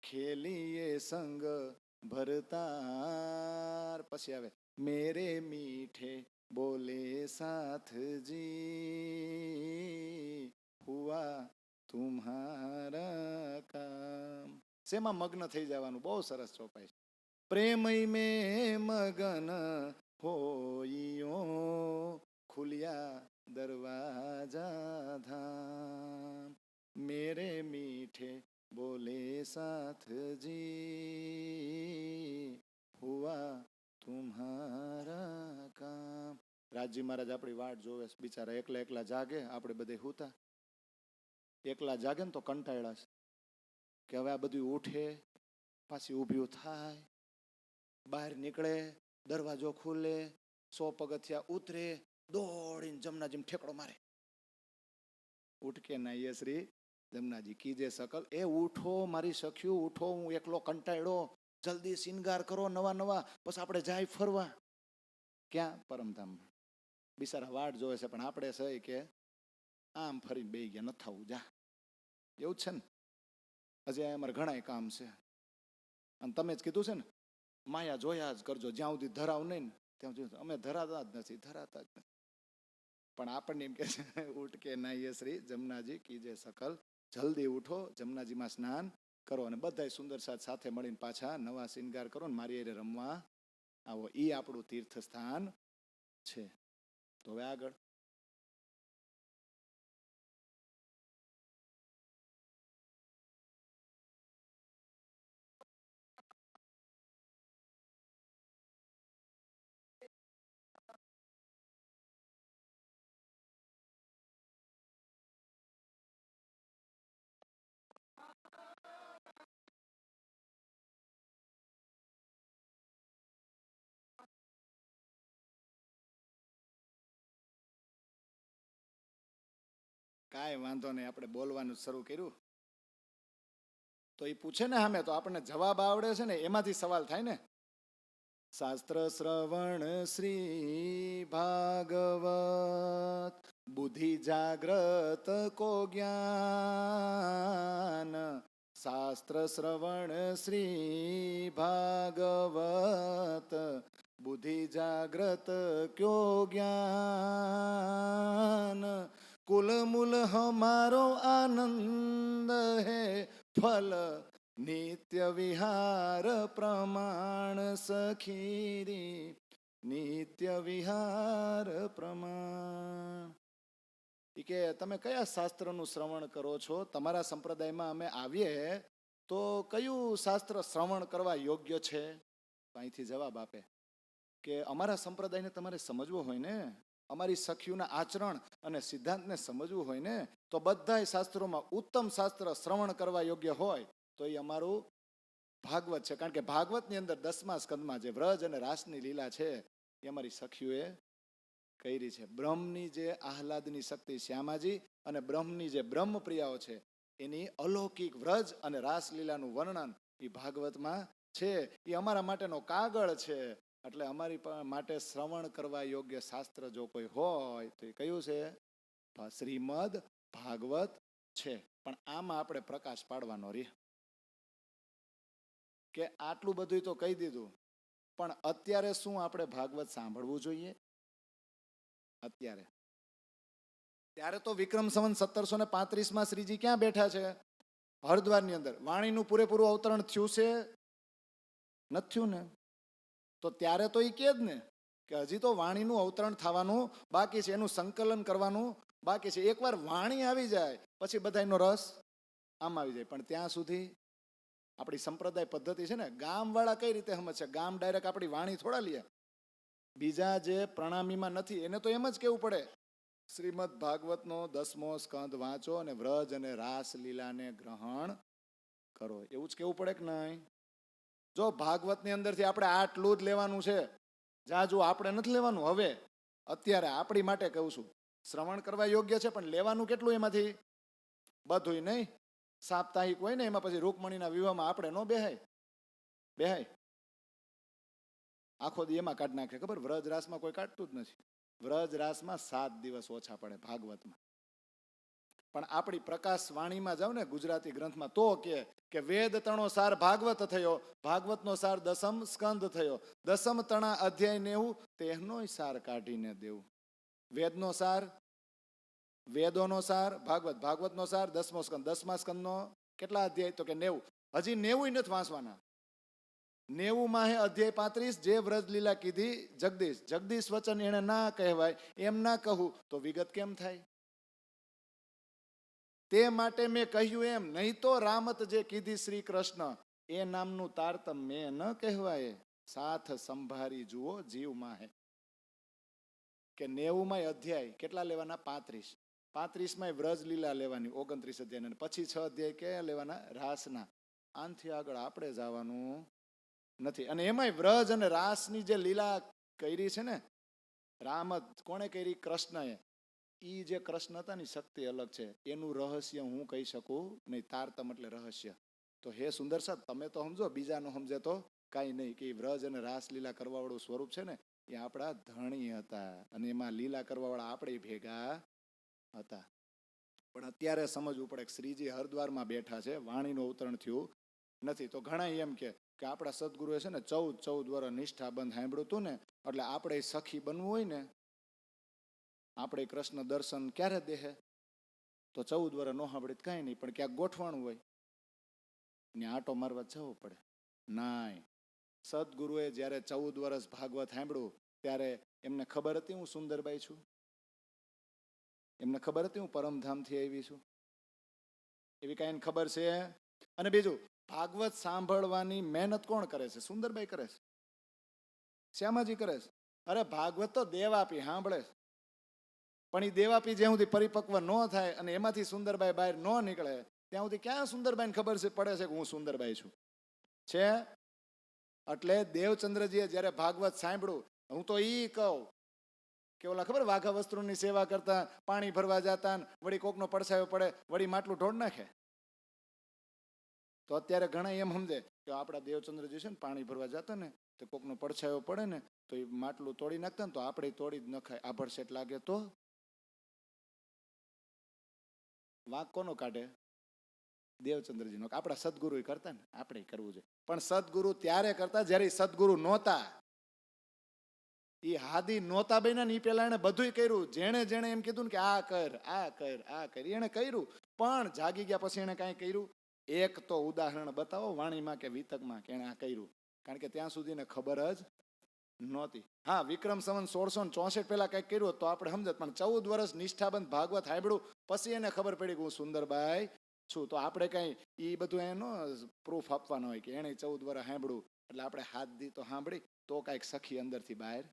S1: खेलिए संग भरतार. પછી આવે मेरे मीठे बोले साथ जी हुआ तुम्हारा કામ. શેમાં મગ્ન થઈ જવાનું? બહુ સરસ ચોપાઈ છે. પ્રેમય में મગન હોઈયો ખુલ્યા દરવાજા धाम मेरे मीठे बोले साथ जी हुआ तुम्हारा કામ. રાજજી મહારાજ આપણી વાટ જોવે, બિચારા એકલા એકલા જાગે, આપણે બધે હુતા. એકલા જાગે ને તો કંટાળ્યા છે કે હવે આ બધું ઉઠે, પાછી ઊભી થાય, બહાર નીકળે, દરવાજો ખુલે, 100 પગથિયા ઉતરે, દોડીને જમનાજી ઠેકડો મારે. ઉઠકે ના ये શ્રી જમનાજી કીજે સકલ, એ ઉઠો મારી સખ્યું, ઉઠો, હું એકલો કંટાળ્યો, જલ્દી શિંગાર કરો નવા નવા, બસ આપણે જાય ફરવા. ક્યાં? પરમધામમાં. બિચારા વાટ જોવે છે, પણ આપણે સહી કે આમ ફરીને બેહી ગયા, ન થવું જા. એવું જ છે ને. હજી અમારે ઘણા કામ છે, અને તમે જ કીધું છે ને, માયા જોયા જ કરજો, જ્યાં સુધી ધરાવ નહીં ને ત્યાં સુધી. અમે ધરાતા જ નથી, ધરાતા જ નથી. પણ આપણને એમ કે છે ઉઠકે ના ये શ્રી જમનાજી કીજે સકલ, જલ્દી ઉઠો, જમનાજીમાં સ્નાન કરો, અને બધાય સુંદર સાથ સાથે મળીને પાછા નવા શિંગાર કરો ને મારી હારે રમવા આવો. ઈ આપણું તીર્થ સ્થાન છે. તો હવે આગળ કાંઈ વાંધો નહીં, આપણે બોલવાનું શરૂ કર્યું તો એ પૂછે ને સામે, તો આપણને જવાબ આવડે છે ને, એમાંથી સવાલ થાય ને. શાસ્ત્ર શ્રવણ શ્રી ભાગવત, બુદ્ધિ જાગ્રત કો જ્ઞાન. શાસ્ત્ર શ્રવણ શ્રી ભાગવત, બુદ્ધિ જાગ્રત ક્યો જ્ઞાન. कुल मूल हमारो आनंद है, फल नित्य विहार प्रमाण सखीरी, नित्य विहार प्रमाण. કે તમે કયા શાસ્ત્રનું શ્રવણ કરો છો? તમારા સંપ્રદાયમાં અમે આવીએ તો કયું શાસ્ત્ર શ્રવણ કરવા યોગ્ય છે? અહીંથી જવાબ આપે કે અમારા સંપ્રદાયને તમારે સમજવો હોય ને, અમારી સખીઓના આચરણ અને સિદ્ધાંતને સમજવું હોય ને, તો બધાય શાસ્ત્રોમાં ઉત્તમ શાસ્ત્ર શ્રવણ કરવા યોગ્ય હોય તો એ અમારું ભાગવત છે. કારણ કે ભાગવતની અંદર 10મા સ્કંદમાં જે વ્રજ અને રાસની લીલા છે એ અમારી સખીઓએ કરી છે. બ્રહ્મની જે આહલાદની શક્તિ શ્યામાજી અને બ્રહ્મની જે બ્રહ્મ પ્રિયાઓ છે એની અલૌકિક વ્રજ અને રાસલીલાનું વર્ણન એ ભાગવતમાં છે. એ અમારા માટેનો કાગળ છે. એટલે અમારી માટે શ્રવણ કરવા યોગ્ય શાસ્ત્ર જો કોઈ હોય તો એ કયું છે? શ્રીમદ ભાગવત છે. પણ આમાં આપણે પ્રકાશ પાડવાનો રહે કે આટલું બધું તો કહી દીધું, પણ અત્યારે શું આપણે ભાગવત સાંભળવું જોઈએ? અત્યારે ત્યારે તો વિક્રમ સંવત 1735 શ્રીજી ક્યાં બેઠા છે? હરદ્વારની અંદર. વાણીનું પૂરેપૂરું અવતરણ થયું છે? નથી થયું ને? તો ત્યારે તો એ કે જ ને કે હજી તો વાણીનું અવતરણ થવાનું બાકી છે, એનું સંકલન કરવાનું બાકી છે. એકવાર વાણી આવી જાય પછી બધાનો રસ આમ આવી જાય. પણ ત્યાં સુધી આપણી સંપ્રદાય પદ્ધતિ છે ને, ગામવાળા કઈ રીતે સમજશે? ગામ ડાયરેક્ટ આપણી વાણી થોડા લે. બીજા જે પ્રણામીમાં નથી એને તો એમ જ કેવું પડે, શ્રીમદ ભાગવતનો 10મો સ્કંદ વાંચો અને વ્રજ અને રાસ લીલાને ગ્રહણ કરો, એવું જ કેવું પડે કે નહીં? જો ભાગવતની અંદરથી આપણે આટલું જ લેવાનું છે, જાજુ આપણે નથી લેવાનું. હવે અત્યારે આપણી માટે કહું છું, શ્રવણ કરવા યોગ્ય છે, પણ લેવાનું કેટલું એમાંથી? બધુંય નહીં. સાપ્તાહિક હોય ને એમાં પછી રૂકમણીના વિવાહમાં આપણે ન બેહાય આખો દી એમાં કાઢ નાખે. ખબર? વ્રજ રાસમાં કોઈ કાઢતું જ નથી. વ્રજ રાસમાં 7 દિવસ ઓછા પડે ભાગવતમાં. પણ આપણી પ્રકાશ વાણીમાં જાવ ને ગુજરાતી ગ્રંથમાં તો કે વેદ તણો સાર ભાગવત થયો, ભાગવતનો સાર દસમ સ્કંદ થયો, દસમ તણા અધ્યાય 90 તેનો સાર કાઢીને દેવું. વેદનો સાર, વેદોનો સાર ભાગવત, ભાગવતનો સાર દસમો સ્કંદ, દસમા સ્કંદનો કેટલા અધ્યાય તો કે 90. હજી 90 નથી વાંચવાના. 90 માં હે અધ્યાય 35 જે વ્રજ લીલા કીધી જગદીશ. જગદીશ વચન એને ના કહેવાય એમ ના કહું તો વિગત કેમ થાય? તે માટે મેં કહ્યું એમ, નહીં તો રામત જે કીધી શ્રી કૃષ્ણ એ નામનું તારતમ્ય ન કહેવાય. સાથ સંભારી જુઓ જીવમાં હે. કે 90 માં અધ્યાય કેટલા લેવાના? 35. 35 માં વ્રજ લીલા લેવાની 29 અધ્યાય, પછી 6 અધ્યાય કે લેવાના રાસના. આનથી આગળ આપણે જવાનું નથી. અને એમાંય વ્રજ અને રાસની જે લીલા કરી છે ને, રામત કોણે કરી? કૃષ્ણએ. ઈ જે કૃષ્ણ હતા ની શક્તિ અલગ છે, એનું રહસ્ય હું કહી શકું નહીં. તારતમ એટલે રહસ્ય. તો હે સુંદર સાહેબ, તમે તો સમજો, બીજા નો સમજે તો કાંઈ નહીં. કે વ્રજ અને રાસ લીલા કરવા વાળું સ્વરૂપ છે ને એ આપણા ધણી હતા, અને એમાં લીલા કરવા વાળા આપણે ભેગા હતા. પણ અત્યારે સમજવું પડે કે શ્રીજી હરદ્વારમાં બેઠા છે, વાણીનું અવતરણ થયું નથી. તો ઘણા એમ કે આપણા સદગુરુએ છે ને 14 વર્ષ નિષ્ઠાબંધ સાંભળ્યું હતું ને, એટલે આપણે સખી બનવું હોય ને, આપણે કૃષ્ણ દર્શન ક્યારે દેહે? તો 14 વર્ષ નો સાંભળે કાંઈ નહીં, પણ ક્યાંક ગોઠવાણું હોય ને આટો મારવા જવું પડે. નાય, સદગુરુએ જ્યારે 14 વર્ષ ભાગવત સાંભળ્યું ત્યારે એમને ખબર હતી હું સુંદરબાઈ છું? એમને ખબર હતી હું પરમધામથી આવી છું? એવી કાંઈ ખબર છે? અને બીજું, ભાગવત સાંભળવાની મહેનત કોણ કરે છે? સુંદરબાઈ કરે છે? શ્યામાજી કરે છે? અરે ભાગવત તો દેવાપી સાંભળે છે, પણ એ દેવાપી જ્યાં સુધી પરિપક્વ ન થાય અને એમાંથી સુંદરબાઈ બહાર ન નીકળે ત્યાં સુધી ક્યાં સુંદરબાઈને ખબર છે પડે છે કે હું સુંદરબાઈ છું? છે. એટલે દેવચંદ્રજીએ જ્યારે ભાગવત સાંભળ્યું, હું તો ઈ કહું કે ઓલા ખબર વાઘા વસ્ત્રોની સેવા કરતા, પાણી ભરવા જતા, વળી કોકનો પડછાયો પડે વળી માટલું ઢોળ નાખે. તો અત્યારે ઘણા એમ સમજે કે આપણા દેવચંદ્રજી છે ને પાણી ભરવા જતા ને તો કોકનો પડછાયો પડે ને તો એ માટલું તોડી નાખતા ને તો આપણે તોડી જ નખાય. આભડસેટ લાગે તો વાંક કોનો કાઢે? દેવચંદ્રજીનો. આપણા સદગુરુ કરતા ને આપણે કરવું જોઈએ. પણ સદગુરુ ત્યારે કરતા જ્યારે સદગુરુ નહોતા. એ હાદી નહોતા બન્યા ને એ પેલા એને બધું કર્યું. જેણે એમ કીધું ને કે આ કર, આ કર, આ કર, એને કર્યું. પણ જાગી ગયા પછી એને કાંઈ કર્યું? એક તો ઉદાહરણ બતાવો વાણીમાં કે વિતકમાં કે એને આ કર્યું. કારણ કે ત્યાં સુધી એને ખબર જ નહોતી. હા, વિક્રમ સંવત 1664 પેલા કંઈક કર્યું તો આપણે સમજત, પણ 14 વર્ષ નિષ્ઠાબંધ ભાગવત સાંભળ્યું પછી એને ખબર પડી કે હું સુંદરબાઈ છું. તો આપણે કઈ એ બધું એનો પ્રૂફ આપવાનો હોય કે એને 14 વર્ષ સાંભળ્યું એટલે આપણે હાથ દી તો સાંભળી તો કાંઈક સખી અંદરથી બહાર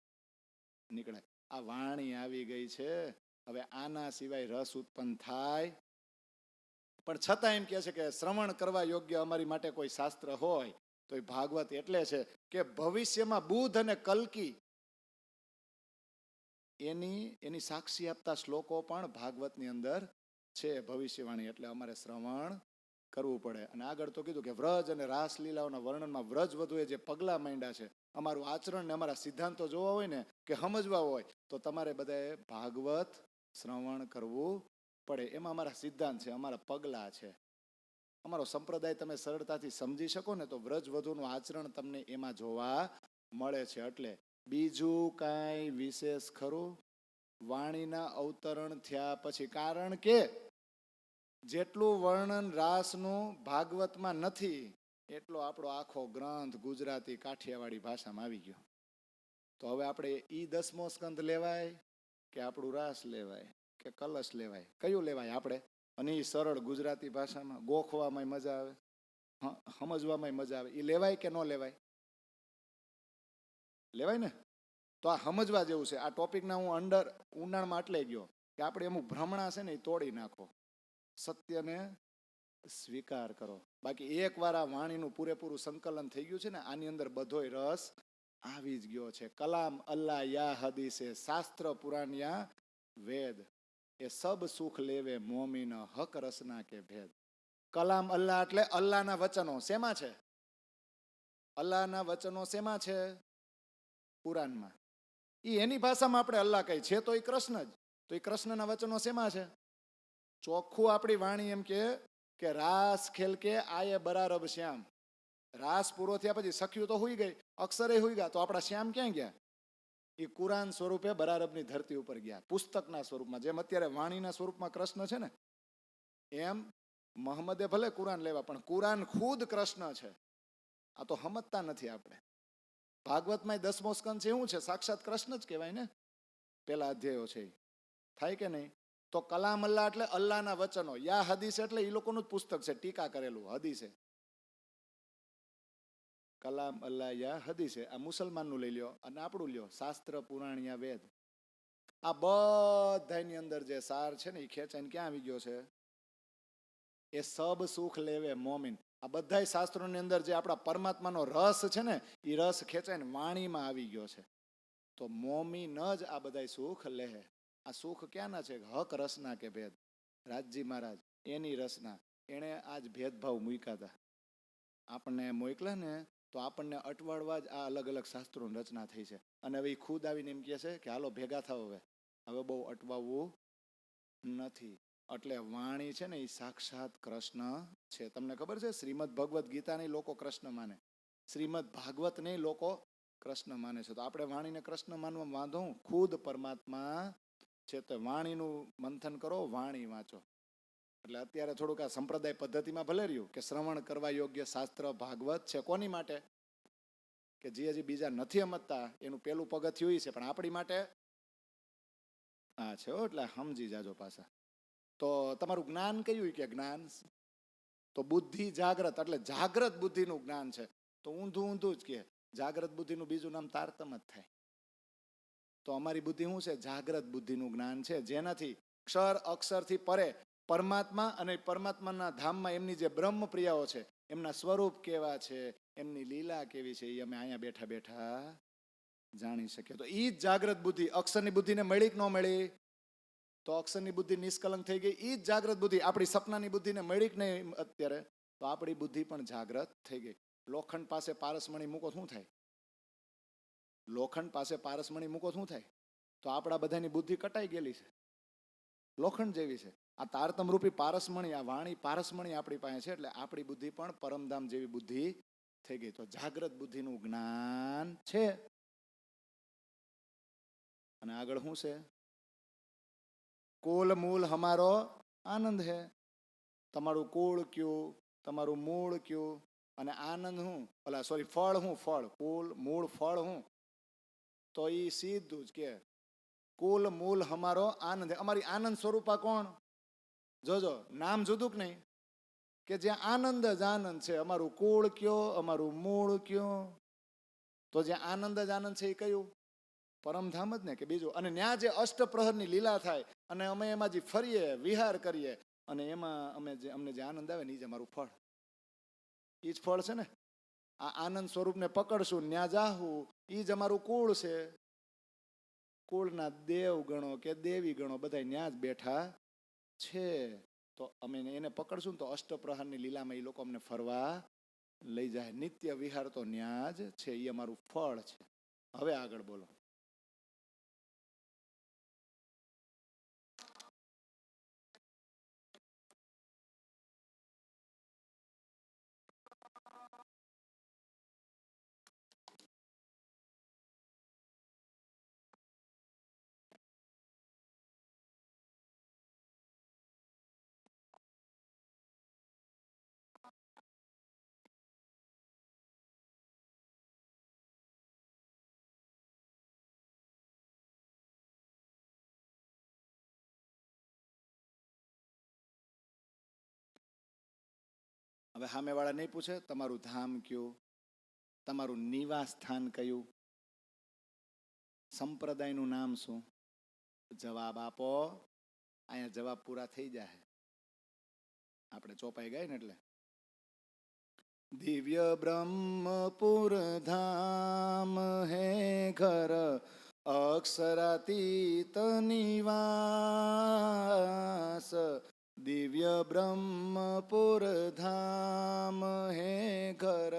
S1: નીકળે. આ વાણી આવી ગઈ છે, હવે આના સિવાય રસ ઉત્પન્ન થાય. પણ છતાં એમ કહે છે કે શ્રવણ કરવા યોગ્ય અમારી માટે કોઈ શાસ્ત્ર હોય તો એ ભાગવત એટલે છે કે ભવિષ્યમાં બુદ્ધ અને કલ્કી એની સાક્ષી આપતા શ્લોકો પણ ભાગવતની અંદર છે, ભવિષ્યવાણી. એટલે અમારે શ્રવણ કરવું પડે. અને આગળ તો કીધું કે વ્રજ અને રાસલીલાઓના વર્ણનમાં વ્રજ વધુએ જે પગલા માંડ્યા છે, અમારું આચરણ ને અમારા સિદ્ધાંતો જોવા હોય ને કે સમજવા હોય તો તમારે બધાએ ભાગવત શ્રવણ કરવું પડે. એમાં અમારા સિદ્ધાંત છે, અમારા પગલા છે, અમારો સંપ્રદાય તમે સરળતાથી સમજી શકો ને તો વ્રજ વધુનું આચરણ તમને એમાં જોવા મળે છે. એટલે બીજું કાંઈ વિશેષ ખરું વાણીના અવતરણ થયા પછી? કારણ કે જેટલું વર્ણન રાસનું ભાગવતમાં નથી એટલો આપણો આખો ગ્રંથ ગુજરાતી કાઠિયાવાડી ભાષામાં આવી ગયો. તો હવે આપણે ઈ 10મો સ્કંદ લેવાય કે આપણું રાસ લેવાય કે કલશ લેવાય? કયું લેવાય આપણે? અને એ સરળ ગુજરાતી ભાષામાં ગોખવામાં મજા આવે, સમજવામાં મજા આવે. એ લેવાય કે ન લેવાય? લેવાય ને. તો આ સમજવા જેવું છે. આ ટોપિકના હું ઊંડાણમાં એટલે ગયો કે આપણે અમુક ભ્રમણા છે ને એ તોડી નાખો, સત્યને સ્વીકાર કરો. બાકી એકવાર આ વાણીનું પૂરેપૂરું સંકલન થઈ ગયું છે ને, આની અંદર બધોય રસ આવી જ ગયો છે. કલામ અલ્લાહ યા હદીસે, શાસ્ત્ર પુરાણ યા વેદ, એ સબ સુખ લેવે મોમીન હક રસના કે ભેદ. કલામ અલ્લાહ એટલે અલ્લાહના વચનો. શેમાં છે? અલ્લાહના વચનો શેમાં છે? પુરાણમાં. એની ભાષામાં આપણે અલ્લાહ કહી છે તો એ કૃષ્ણ જ. તો એ કૃષ્ણના વચનો શેમાં છે? ચોખ્ખું આપણી વાણી એમ કે રાસ ખેલ કે આયે બરારબ શ્યામ. રાસ પૂરો થયા પછી સખ્યું તો હુઈ ગઈ, અક્ષરે હુઈ ગયા, તો આપણા શ્યામ ક્યાં ગયા? એ કુરાન સ્વરૂપે બરારબની ધરતી ઉપર ગયા, પુસ્તકના સ્વરૂપમાં. જેમ અત્યારે વાણીના સ્વરૂપમાં કૃષ્ણ છે ને, એમ મોહમ્મદે ભલે કુરાન લેવા, પણ કુરાન ખુદ કૃષ્ણ છે. આ તો સમજતા નથી આપણે. ભાગવતમાં 10મો સ્કંદ છે, શું છે? સાક્ષાત કૃષ્ણ જ કહેવાય ને. પેલા અધ્યાયો છે, થાય કે નહીં? તો કલામ અલ્લાહ એટલે અલ્લાહના વચનો, યા હદીસ એટલે એ લોકોનું જ પુસ્તક છે, ટીકા કરેલું હદીસે. કલામ અલ્લાહ યા હદીસે. આ મુસલમાનનું લઈ લ્યો અને આપણું લ્યો, શાસ્ત્ર પુરાણ યા વેદ. આ બધાની અંદર જે સાર છે ને, એ ખેંચાઈને ક્યાં આવી ગયો છે? એ સબ સુખ લેવે મોમિન. આ બધા શાસ્ત્રોની અંદર જે આપણા પરમાત્માનો રસ છે ને, એ રસ ખેંચાઈને વાણીમાં આવી ગયો છે. તો મોમીન જ આ બધા સુખ લે. આ સુખ ક્યાંના છે? હક રસના કે ભેદ? રાજજી મહારાજ એની રસના. એણે આજ ભેદભાવ મૂક્યા હતા. આપણને મોકલા ને તો આપણને અટવાડવા જ આ અલગ અલગ શાસ્ત્રોની રચના થઈ છે. અને હવે એ ખુદ આવીને એમ કહે છે કે હાલો ભેગા થાવ, હવે બહુ અટવાવવું નથી. એટલે વાણી છે ને, એ સાક્ષાત કૃષ્ણ છે. તમને ખબર છે, શ્રીમદ ભગવદ્ ગીતાને લોકો કૃષ્ણ માને, શ્રીમદ ભાગવતને લોકો કૃષ્ણ માને છે. તો આપણે વાણીને કૃષ્ણ માનવા વાંધો હું? ખુદ પરમાત્મા છે. તો વાણીનું મંથન કરો, વાણી વાંચો. એટલે અત્યારે થોડુંક આ સંપ્રદાય પદ્ધતિમાં ભલે રહ્યું કે શ્રવણ કરવા યોગ્ય શાસ્ત્ર ભાગવત છે. કોની માટે? કે જે હજી બીજા નથી સમજતા એનું પેલું પગથિયું છે, પણ આપણી માટે આ છે. એટલે સમજી જાજો પાછા. તો તમારું જ્ઞાન કયું? કે જ્ઞાન તો બુદ્ધિ જાગ્રત, એટલે જાગ્રત બુદ્ધિનું જ્ઞાન છે. તો ઊંધું ઊંધું જ કે જાગ્રત બુદ્ધિનું બીજું નામ તારતમ જ થાય. તો અમારી બુદ્ધિ શું છે? જાગ્રત બુદ્ધિનું જ્ઞાન છે, જેનાથી ક્ષર અક્ષરથી પરે પરમાત્મા અને પરમાત્માના ધામમાં એમની જે બ્રહ્મ પ્રિયાઓ છે, એમના સ્વરૂપ કેવા છે, એમની લીલા કેવી છે, એ અમે અહીંયા બેઠા બેઠા જાણી શકીએ. તો એ જ જાગ્રત બુદ્ધિ અક્ષરની બુદ્ધિને મળી કે ન મળી? તો અક્ષરની બુદ્ધિ નિષ્કલંક થઈ ગઈ. એ જ જાગ્રત બુદ્ધિ આપણી સપનાની બુદ્ધિને મળી કે નહીં અત્યારે? તો આપણી બુદ્ધિ પણ જાગ્રત થઈ ગઈ. લોખંડ પાસે પારસમણી મૂકો શું થાય? લોખંડ પાસે પારસમણી મૂકો શું થાય? તો આપણા બધાની બુદ્ધિ કટાઈ ગયેલી છે, લોખંડ જેવી છે. આ તારતમ રૂપી પારસમણી, આ વાણી પારસમણી આપણી પાસે છે. એટલે આપણી બુદ્ધિ પણ પરમધામ જેવી બુદ્ધિ થઈ ગઈ. તો જાગ્રત બુદ્ધિનું જ્ઞાન છે. અને આગળ શું છે? કુલ મૂલ હમારો આનંદ હે. તમારું કુળ કયું, તમારું મૂળ કયું, અને આનંદ હું? ફળ હું? ફળ. કુલ મૂળ ફળ હું? તો એ સીધું જ કે કુલ મૂલ હમારો આનંદ. અમારી આનંદ સ્વરૂપા કોણ? જોજો નામ જુદું કે નહીં? કે જ્યાં આનંદ જ આનંદ છે. અમારું કુળ કયો, અમારું મૂળ કયો? તો જ્યાં આનંદ જ આનંદ છે, એ કયું? પરમધામ જ ને, કે બીજું? અને ત્યાં જે અષ્ટપ્રહરની લીલા થાય અને અમે એમાં જે ફરીએ, વિહાર કરીએ, અને એમાં અમને જે આનંદ આવે ને, એ જ અમારું ફળ. એ જ ફળ છે ને. આ આનંદ સ્વરૂપને પકડશું, ન્યા જાહું, એ જ અમારું કુળ છે. કુળના દેવ ગણો કે દેવી ગણો બધા ન્યા જ બેઠા છે. તો અમે એને પકડશું ને તો અષ્ટપ્રહરની લીલામાં એ લોકો અમને ફરવા લઈ જાય. નિત્ય વિહાર તો ન્યા જ છે. એ અમારું ફળ છે. હવે આગળ બોલો. હવે સામેવાળા નહીં પૂછે તમારું ધામ કયું, તમારું નિવાસ સ્થાન કયું, સંપ્રદાયનું નામ શું? જવાબ આપો. અહીંયા જવાબ પૂરા થઈ જાય. આપણે ચોપાઈ ગઈ ને એટલે. દિવ્ય બ્રહ્મપુર ધામ હે ઘર અક્ષરાતીત નિવાસ. દિવ્ય બ્રહ્મપુર ધામ હે ઘર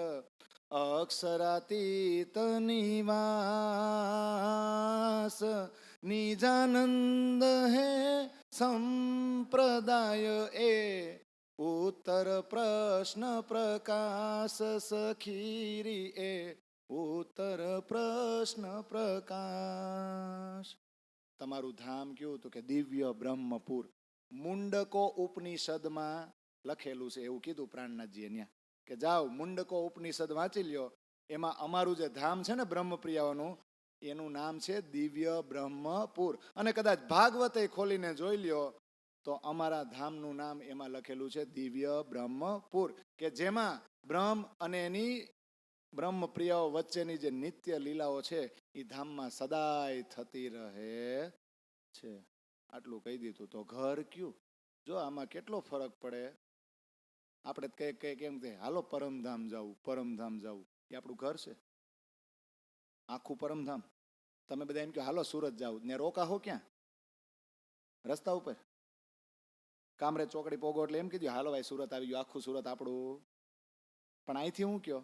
S1: અક્ષરાતીત નિવાસ. નિજાનંદ હે સંપ્રદાય સદાય એ ઉત્તર પ્રશ્ન પ્રકાશ સખીરી એ ઉત્તર પ્રશ્ન પ્રકાશ. તમારું ધામ કેવું તો કે દિવ્ય બ્રહ્મપુર. મુંડકો ઉપનિષદમાં લખેલું છે એવું કીધું પ્રાણનાથજીએ ત્યાં કે જાઓ મુંડકો ઉપનિષદ વાંચી લ્યો. એમાં અમારું જે ધામ છે ને બ્રહ્મપ્રિયાઓનું એનું નામ છે દિવ્ય બ્રહ્મપુર. અને કદાચ ભાગવતે ખોલીને જોઈ લ્યો તો અમારા ધામનું નામ એમાં લખેલું છે દિવ્ય બ્રહ્મપુર, કે જેમાં બ્રહ્મ અને એની બ્રહ્મપ્રિયાઓ વચ્ચેની જે નિત્ય લીલાઓ છે એ ધામમાં સદાય થતી રહે છે. આટલું કહી દીધું તો ઘર કયું. જો આમાં કેટલો ફરક પડે. આપણે કેમ કે હાલો પરમધામ જવું, પરમધામ જવું, એ આપણું ઘર છે આખું પરમધામ. તમે બધા એમ કહો હાલો સુરત જાવું, ને રોકાહો ક્યાં? રસ્તા ઉપર. કામરેજ ચોકડી પોગો એટલે એમ કીધું હાલો ભાઈ સુરત આવી ગયું, આખું સુરત આપણું. પણ અહીંથી હું કયો,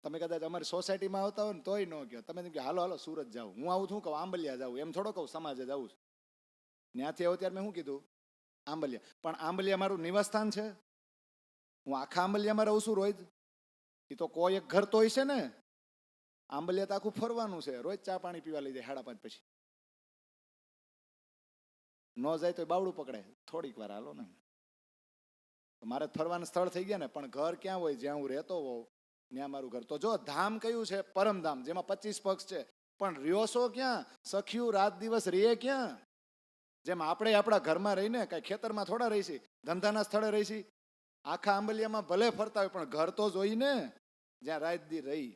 S1: તમે કદાચ અમારી સોસાયટીમાં આવતા હોય ને તોય ન કહો. તમે એમ કે હાલો હાલો સુરત જાવ, હું આવું છું કહું આંબલિયા જાવું, એમ થોડો કહું સમાજે જવું. ત્યાંથી આવું ત્યારે મેં શું કીધું આંબલિયા. પણ આંબલિયા મારું નિવાસસ્થાન છે, હું આખા આંબલિયામાં રહું છું રોજ. એ તો કોઈ એક ઘર તો હોય છે ને. આંબલિયા તો આખું ફરવાનું છે, રોજ ચા પાણી પીવા લઈ જાય 5:30 પછી. ન જાય તો બાવડું પકડે થોડીક વાર હાલો ને. મારે ફરવાનું સ્થળ થઈ ગયા ને. પણ ઘર ક્યાં હોય? જ્યાં હું રહેતો હોઉં ત્યાં મારું ઘર. તો જો ધામ કયું છે? પરમધામ, જેમાં 25 પક્ષ છે. પણ રહ્યો છો ક્યાં? સખ્યું રાત દિવસ રહે ક્યાં? જેમ આપણે આપણા ઘરમાં રહીને કઈ ખેતરમાં થોડા રહીશી, ધંધાના સ્થળે રહીશી. આખા આંબલિયામાં ભલે ફરતા હોય પણ ઘર તો જોઈ ને, જ્યાં રાત દી રહી.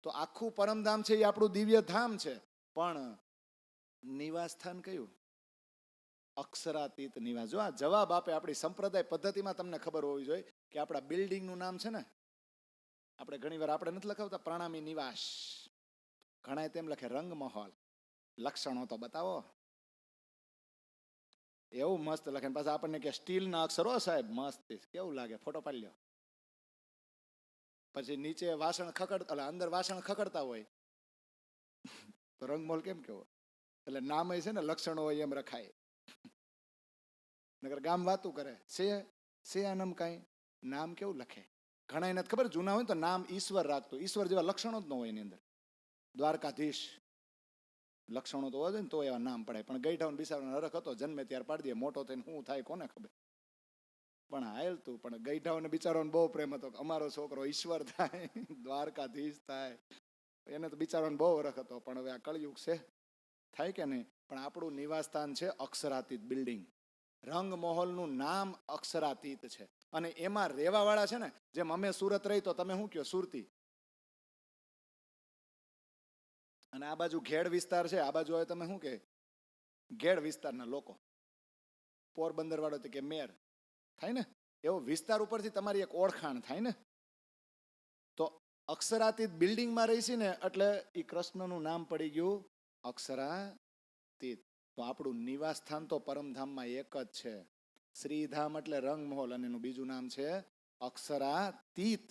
S1: તો આખું પરમધામ છે એ આપણું દિવ્ય ધામ છે. પણ નિવાસ સ્થાન કયું? અક્ષરાતીત નિવાસ. જો આ જવાબ આપે આપણી સંપ્રદાય પદ્ધતિમાં. તમને ખબર હોવી જોઈએ કે આપણા બિલ્ડિંગનું નામ છે ને, આપણે ઘણી વાર આપણે નથી લખાવતા પ્રણામી નિવાસ, ઘણા તેમ લખે રંગમહોલ. લક્ષણો તો બતાવો. એવું મસ્ત લખે. પાછા આપણને કે સ્ટીલના અક્ષરો સાહેબ મસ્ત, કેવું લાગે? ફોટો પાડી લ્યો. પછી નીચે વાસણ ખકડતા, અંદર વાસણ ખકડતા હોય તો રંગમહોલ કેમ કેવો? એટલે નામ છે ને લક્ષણો હોય એમ રખાય. નગર ગામ વાતું કરે છે આનમ કઈ નામ કેવું લખે. ઘણા એને ખબર જૂના હોય તો નામ ઈશ્વર રાખતો. ઈશ્વર જેવા લક્ષણો જ ન હોય એની અંદર. દ્વારકાધીશ લક્ષણો તો હોય ને તો એવા નામ પડાય. પણ ગઈઢાઉન બિસાડવાનો હરખ હતો, જન્મે ત્યાર પાડી દે. મોટો થઈને શું થાય કોને ખબર. પણ હાલતું. પણ ગઈઢાઉન બિચારાનો બહુ પ્રેમ હતો, અમારો છોકરો ઈશ્વર થાય, દ્વારકાધીશ થાય. એને તો બિચારાનો બહુ હરખ હતો. પણ હવે આ કળયુગ છે, થાય કે નહીં. પણ આપણું નિવાસસ્થાન છે અક્ષરાતીત બિલ્ડિંગ. રંગમહોલનું નામ અક્ષરાતીત છે. અને એમાં રહેવા વાળા છે ને, જેમ અમે સુરત રહી તો તમે શું કહો? સુરતી. અને આ બાજુ ઘેડ વિસ્તાર છે, આ બાજુ હવે તમે શું કે ઘેડ વિસ્તારના લોકો. પોરબંદર વાળો તો કે મેર થાય ને. એવો વિસ્તાર ઉપરથી તમારી એક ઓળખાણ થાય ને. તો અક્ષરાતીત બિલ્ડિંગમાં રહીશી ને એટલે એ કૃષ્ણનું નામ પડી ગયું અક્ષરાતીત. તો આપણું નિવાસ સ્થાન તો પરમધામમાં એક જ છે, શ્રીધામ એટલે રંગમહોલ. અને એનું બીજું નામ છે અક્ષરાતીત.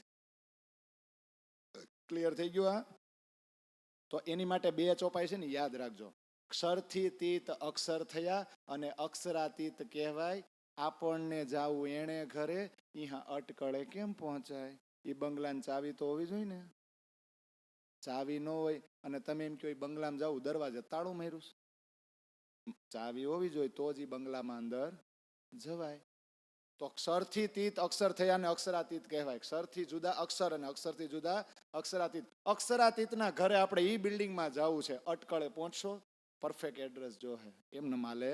S1: ક્લિયર થઈ ગયું? આ તો એની માટે 2 ચોપાઈ છે ને, યાદ રાખજો. ક્ષરથી તીત અક્ષર થયા અને અક્ષરાતીત કહેવાય. આપણને જાવું એણે ઘરે, ઈહા અટકળે કેમ પહોંચાય? એ બંગલાની ચાવી તો હોવી જોઈએ ને. ચાવી ન હોય અને તમે એમ કહો બંગલામાં જાવું, દરવાજે તાળું માર્યું. ચાવી હોવી જોઈએ તો જ બંગલામાં અંદર જવાય. તો ક્ષરથી તીત અક્ષર થયા ને અક્ષરાતીત કહેવાય. ક્ષરથી જુદા અક્ષર અને અક્ષરથી જુદા અક્ષરાતીત. અક્ષરાતીતના ઘરે આપણે ઈ બિલ્ડિંગમાં જવું છે. અટકળે પહોંચશો, પરફેક્ટ એડ્રેસ જો હે, એમને માલે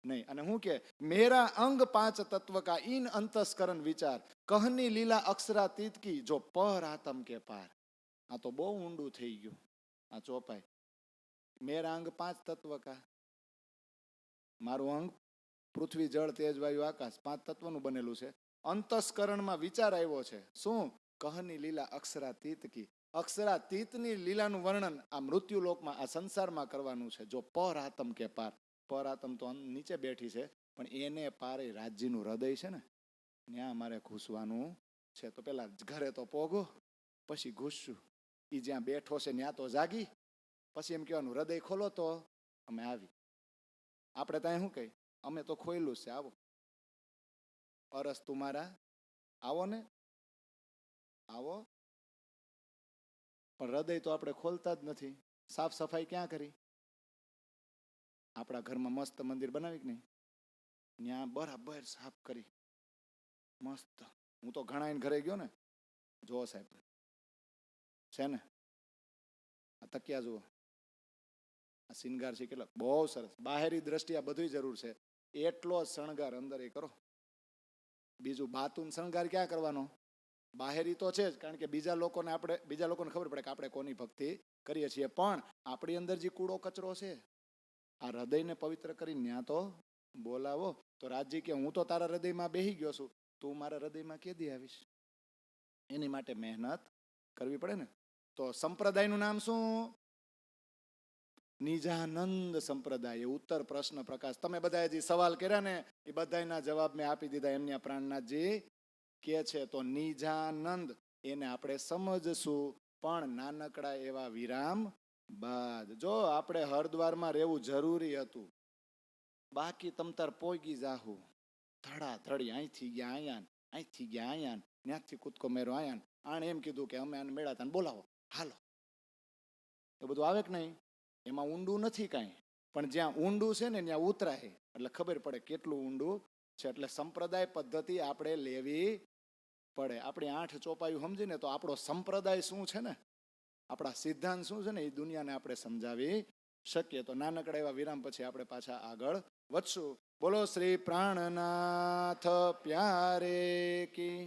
S1: નહીં. અને હું કે મેરા અંગ 5 તત્વ કા ઇન અંતસ્કરણ વિચાર, કહની લીલા અક્ષરાતીત કી જો પર આતમ કે પાર. આ તો બહુ ઊંડું થઈ ગયું આ ચોપાઈ. મેરા અંગ 5 તત્વ કા, મારું અંગ પૃથ્વી જળ તેજ વાયુ આકાશ 5 તત્વનું બનેલું છે. અંતસ્કરણમાં વિચાર આવ્યો છે. શું? કહની લીલા અક્ષરાતીત કી. અક્ષરાતીતની લીલાનું વર્ણન આ મૃત્યુલોકમાં, આ સંસારમાં કરવાનું છે. જો પર આતમ કે પાર. પર આતમ તો નીચે બેઠી છે, પણ એને પારે રાજ્યનું હૃદય છે ને, ત્યાં અમારે ઘૂસવાનું છે. તો પેલા ઘરે તો પોગો, પછી ઘૂસશું. એ જ્યાં બેઠો છે ત્યાં તો જાગી, પછી એમ કહેવાનું હૃદય ખોલો તો અમે આવી. આપણે ત્યાં શું કહી અમે તો ખોયલું છે, આવો. અરસ તુમારા, આવો ને, આવો. પણ હૃદય તો આપણે ખોલતા જ નથી. સાફ સફાઈ ક્યાં કરી? આપણા ઘરમાં મસ્ત મંદિર બનાવી કે નહીં, ત્યાં બરાબર સાફ કરી મસ્ત. હું તો ઘણા ઘરે ગયો ને, જો સાહેબ છે ને, આ તકિયા જુઓ, આ શિંગાર છે કેટલો બહુ સરસ. બાહેરી દ્રષ્ટિ આ બધું જરૂર છે, એટલો જ શણગાર અંદર એ કરો. બીજું બાતુન શણગાર ક્યાં કરવાનો? બાહેરી તો છે જ, કારણ કે બીજા લોકોને ખબર પડે કે આપણે કોની ભક્તિ કરીએ છીએ. પણ આપણી અંદર જે કૂડો કચરો છે, આ હૃદયને પવિત્ર કરીને ત્યાં તો બોલાવો. તો રાજજી કે હું તો તારા હૃદયમાં બેહી ગયો છું, તું મારા હૃદયમાં કેદી આવીશ? એની માટે મહેનત કરવી પડે ને. તો સંપ્રદાયનું નામ શું? નિજાનંદ સંપ્રદાય. ઉત્તર પ્રશ્ન પ્રકાશ. તમે બધા જે સવાલ કર્યા ને એ બધાના જવાબ મેં આપી દીધા. એમની પ્રાણનાથજી કે છે તો નિજાનંદ એને આપણે સમજશું, પણ નાનકડા એવા વિરામ બાદ. જો આપણે હરદ્વારમાં રહેવું જરૂરી હતું, બાકી તમતાર પોગી જાહુ ધડા ધડી. અહીંથી ગયા આયાન, અહીંથી ગયા આયાન, ત્યાંથી કૂદકો મેરો આયાન. આણે એમ કીધું કે અમે આને મેળાતા બોલાવો, હાલો. એ બધું આવે કે નહીં? એમાં ઊંડું નથી કાંઈ, પણ જ્યાં ઊંડું છે ને ત્યાં ઉતરાય એટલે ખબર પડે કેટલું ઊંડું છે. એટલે સંપ્રદાય પદ્ધતિ આપણે લેવી પડે. આપણી 8 ચોપાયું સમજીને તો આપણો સંપ્રદાય શું છે ને, આપણા સિદ્ધાંત શું છે ને, એ દુનિયાને આપણે સમજાવી શકીએ. તો નાનકડા એવા વિરામ પછી આપણે પાછા આગળ વધશું. બોલો શ્રી પ્રાણનાથ પ્યારે કી.